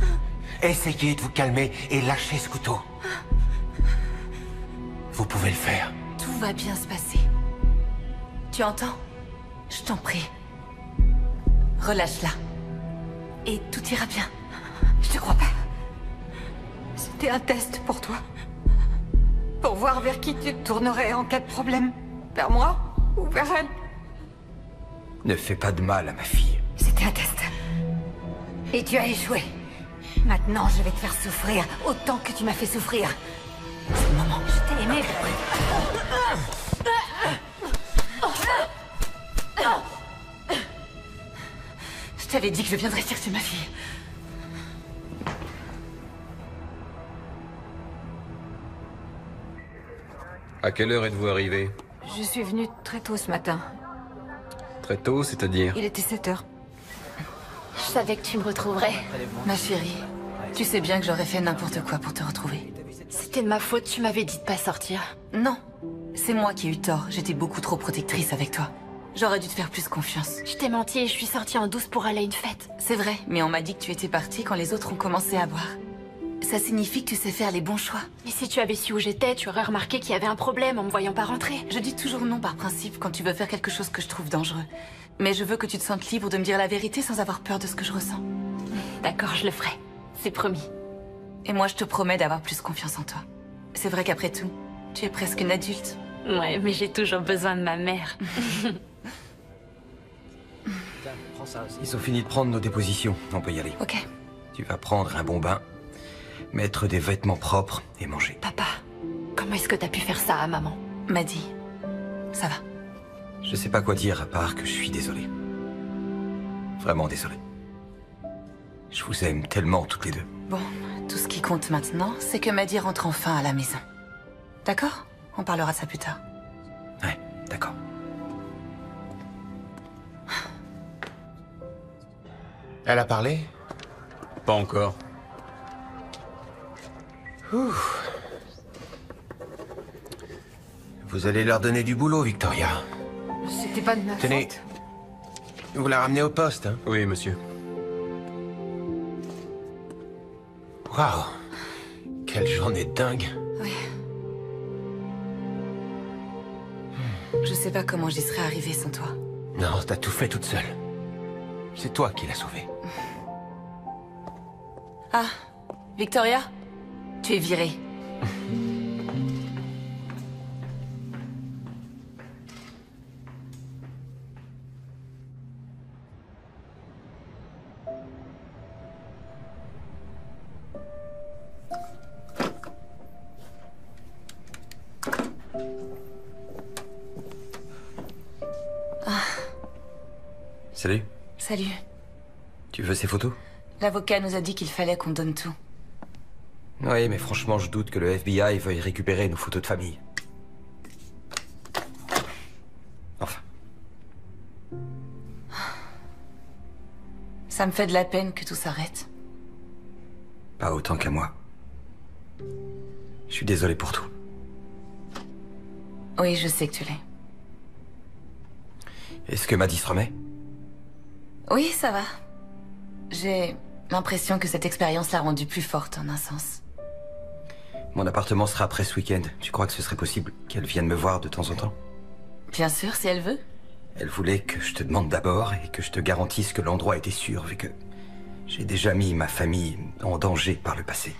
Essayez de vous calmer et lâchez ce couteau. Vous pouvez le faire. Tout va bien se passer. Tu entends? Je t'en prie. Relâche-la. Et tout ira bien. Je te crois pas. C'était un test pour toi. Pour voir vers qui tu te tournerais en cas de problème. Vers moi ou vers elle? Ne fais pas de mal à ma fille. C'était un test. Et tu as échoué. Maintenant, je vais te faire souffrir autant que tu m'as fait souffrir. C'est le moment. Je t'ai aimé, Je t'avais dit que je viendrais chercher ma fille. À quelle heure êtes-vous arrivé? Je suis venue très tôt ce matin. Très tôt, c'est-à-dire? Il était 7 heures. Je savais que tu me retrouverais. Ma chérie, tu sais bien que j'aurais fait n'importe quoi pour te retrouver. C'était de ma faute, tu m'avais dit de pas sortir. Non, c'est moi qui ai eu tort. J'étais beaucoup trop protectrice avec toi. J'aurais dû te faire plus confiance. Je t'ai menti et je suis sortie en douce pour aller à une fête. C'est vrai, mais on m'a dit que tu étais partie quand les autres ont commencé à boire. Ça signifie que tu sais faire les bons choix. Mais si tu avais su où j'étais, tu aurais remarqué qu'il y avait un problème en me voyant pas rentrer. Je dis toujours non par principe quand tu veux faire quelque chose que je trouve dangereux. Mais je veux que tu te sentes libre de me dire la vérité sans avoir peur de ce que je ressens. D'accord, je le ferai. C'est promis. Et moi, je te promets d'avoir plus confiance en toi. C'est vrai qu'après tout, tu es presque une adulte. Ouais, mais j'ai toujours besoin de ma mère. Ils ont fini de prendre nos dépositions. On peut y aller. Ok. Tu vas prendre un bon bain, mettre des vêtements propres et manger. Papa, comment est-ce que t'as pu faire ça à maman? M'a dit. Ça va. Je sais pas quoi dire à part que je suis désolé. Vraiment désolé. Je vous aime tellement toutes les deux. Bon, tout ce qui compte maintenant, c'est que Maddie rentre enfin à la maison. D'accord? On parlera de ça plus tard. Ouais, d'accord. Elle a parlé? Pas encore. Ouh. Vous allez leur donner du boulot, Victoria. C'était pas de ma Tenez, faute. vous la ramenez au poste, hein? Oui, monsieur. Waouh! Quelle journée dingue! Oui. Je sais pas comment j'y serais arrivée sans toi. Non, t'as tout fait toute seule. C'est toi qui l'as sauvée. Ah, Victoria, tu es virée. Salut. Salut. Tu veux ces photos? L'avocat nous a dit qu'il fallait qu'on donne tout. Oui, mais franchement, je doute que le FBI veuille récupérer nos photos de famille. Enfin. Ça me fait de la peine que tout s'arrête. Pas autant qu'à moi. Je suis désolé pour tout. Oui, je sais que tu l'es. Est-ce que Maddie se remet? Oui, ça va. J'ai l'impression que cette expérience l'a rendue plus forte, en un sens. Mon appartement sera prêt ce week-end. Tu crois que ce serait possible qu'elle vienne me voir de temps en temps? Bien sûr, si elle veut. Elle voulait que je te demande d'abord et que je te garantisse que l'endroit était sûr, vu que J'ai déjà mis ma famille en danger par le passé.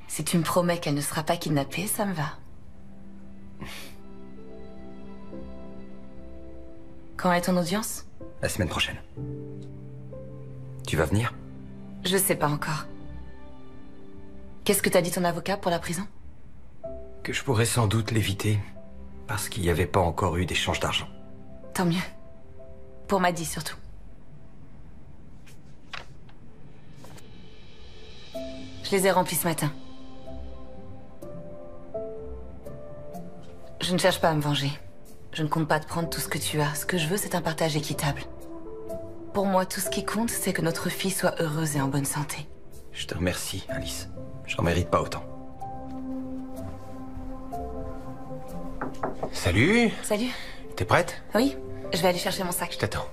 Si tu me promets qu'elle ne sera pas kidnappée, ça me va. Quand est ton audience? La semaine prochaine. Tu vas venir? Je sais pas encore. Qu'est-ce que t'as dit ton avocat pour la prison? Que je pourrais sans doute l'éviter, parce qu'il n'y avait pas encore eu d'échange d'argent. Tant mieux. Pour Maddy surtout. Je les ai remplis ce matin. Je ne cherche pas à me venger. Je ne compte pas te prendre tout ce que tu as. Ce que je veux, c'est un partage équitable. Pour moi, tout ce qui compte, c'est que notre fille soit heureuse et en bonne santé. Je te remercie, Alice. J'en mérite pas autant. Salut. Salut. T'es prête? Oui, je vais aller chercher mon sac. Je t'attends.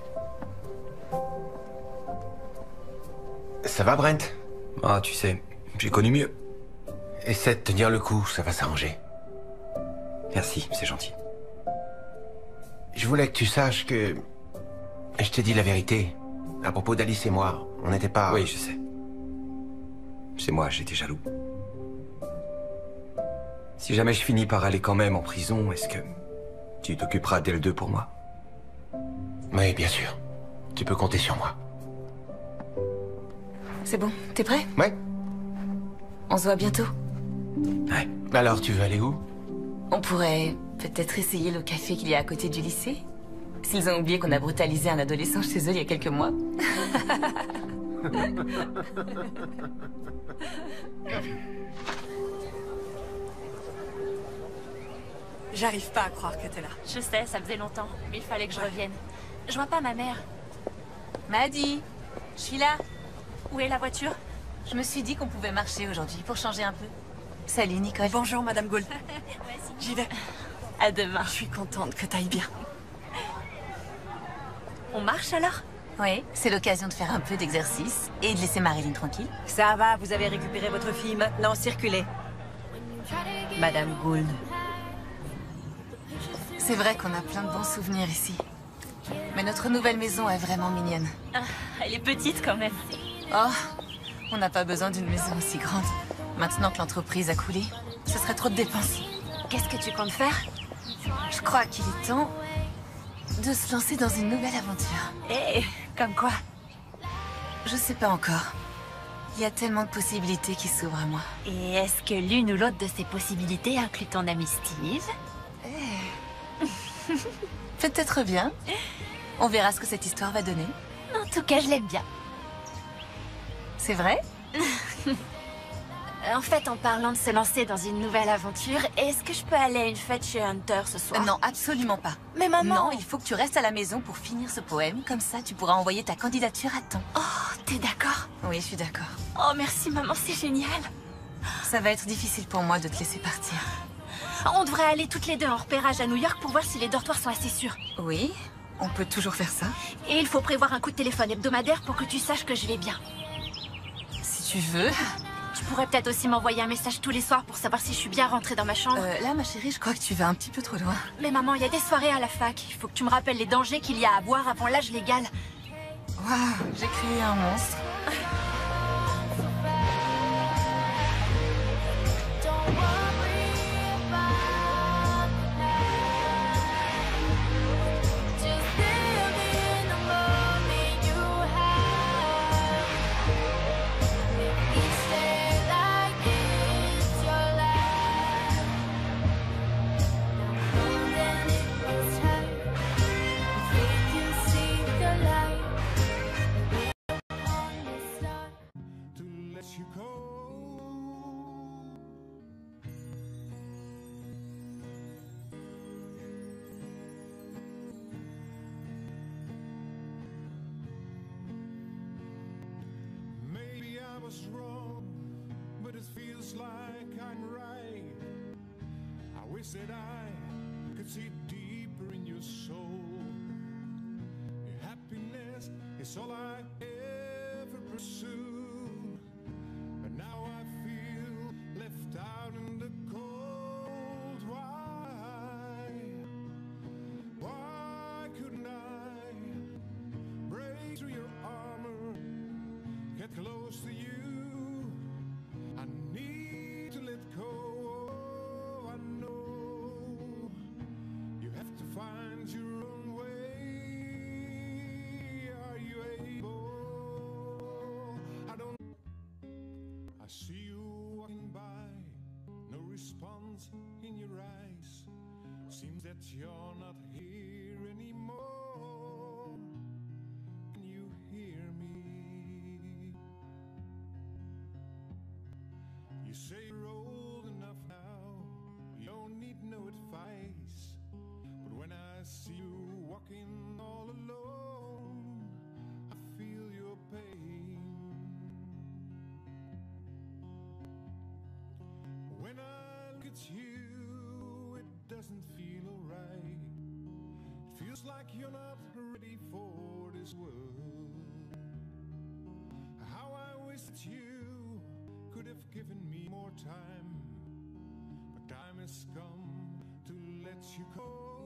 Ça va, Brent? Ah, tu sais, j'ai connu mieux. Essaie de tenir le coup, ça va s'arranger. Merci, c'est gentil. Je voulais que tu saches que... Je t'ai dit la vérité. À propos d'Alice et moi, on n'était pas... Oui, je sais. C'est moi, j'étais jaloux. Si jamais je finis par aller quand même en prison, est-ce que tu t'occuperas d'elle deux pour moi? Oui, bien sûr. Tu peux compter sur moi. C'est bon, t'es prêt? Ouais. On se voit bientôt. Ouais. Alors, tu veux aller où? On pourrait peut-être essayer le café qu'il y a à côté du lycée. S'ils ont oublié qu'on a brutalisé un adolescent chez eux il y a quelques mois. J'arrive pas à croire que t'es là. Je sais, ça faisait longtemps, mais il fallait que je revienne. Je vois pas ma mère. Maddy, je suis là. Où est la voiture? Je me suis dit qu'on pouvait marcher aujourd'hui pour changer un peu. Salut, Nicole. Bonjour, Madame Gould. J'y vais. À demain. Je suis contente que t'ailles bien. On marche alors? Oui, c'est l'occasion de faire un peu d'exercice et de laisser Marilyn tranquille. Ça va, vous avez récupéré votre fille. Maintenant, circulez. Madame Gould. C'est vrai qu'on a plein de bons souvenirs ici. Mais notre nouvelle maison est vraiment mignonne. Ah, elle est petite quand même. Oh, on n'a pas besoin d'une maison aussi grande. Maintenant que l'entreprise a coulé, ce serait trop de dépenses. Qu'est-ce que tu comptes faire? Je crois qu'il est temps de se lancer dans une nouvelle aventure. Eh, comme quoi? Je sais pas encore. Il y a tellement de possibilités qui s'ouvrent à moi. Et est-ce que l'une ou l'autre de ces possibilités inclut ton amie Steve? Peut-être bien. On verra ce que cette histoire va donner. En tout cas, je l'aime bien. C'est vrai? En fait, en parlant de se lancer dans une nouvelle aventure, est-ce que je peux aller à une fête chez Hunter ce soir? Non, absolument pas. Mais maman... Non, il faut que tu restes à la maison pour finir ce poème. Comme ça, tu pourras envoyer ta candidature à temps. Oh, t'es d'accord? Oui, je suis d'accord. Oh, merci maman, c'est génial. Ça va être difficile pour moi de te laisser partir. On devrait aller toutes les deux en repérage à New York pour voir si les dortoirs sont assez sûrs. Oui, on peut toujours faire ça. Et il faut prévoir un coup de téléphone hebdomadaire pour que tu saches que je vais bien. Si tu veux. Tu pourrais peut-être aussi m'envoyer un message tous les soirs pour savoir si je suis bien rentrée dans ma chambre. Là, ma chérie, je crois que tu vas un petit peu trop loin. Mais maman, il y a des soirées à la fac. Il faut que tu me rappelles les dangers qu'il y a à boire avant l'âge légal. Waouh, j'ai créé un monstre. That I could see deeper in your soul. Your happiness is all I ever pursue. But now I feel left out in the cold. Why couldn't I break through your armor, get close silence in your eyes. Seems that you're not here anymore. Can you hear me? You say you're old enough now, you don't need no advice. But when I see you walking all alone, I feel your pain. When I look at you, it doesn't feel alright. It feels like you're not ready for this world. How I wish that you could have given me more time. But time has come to let you go.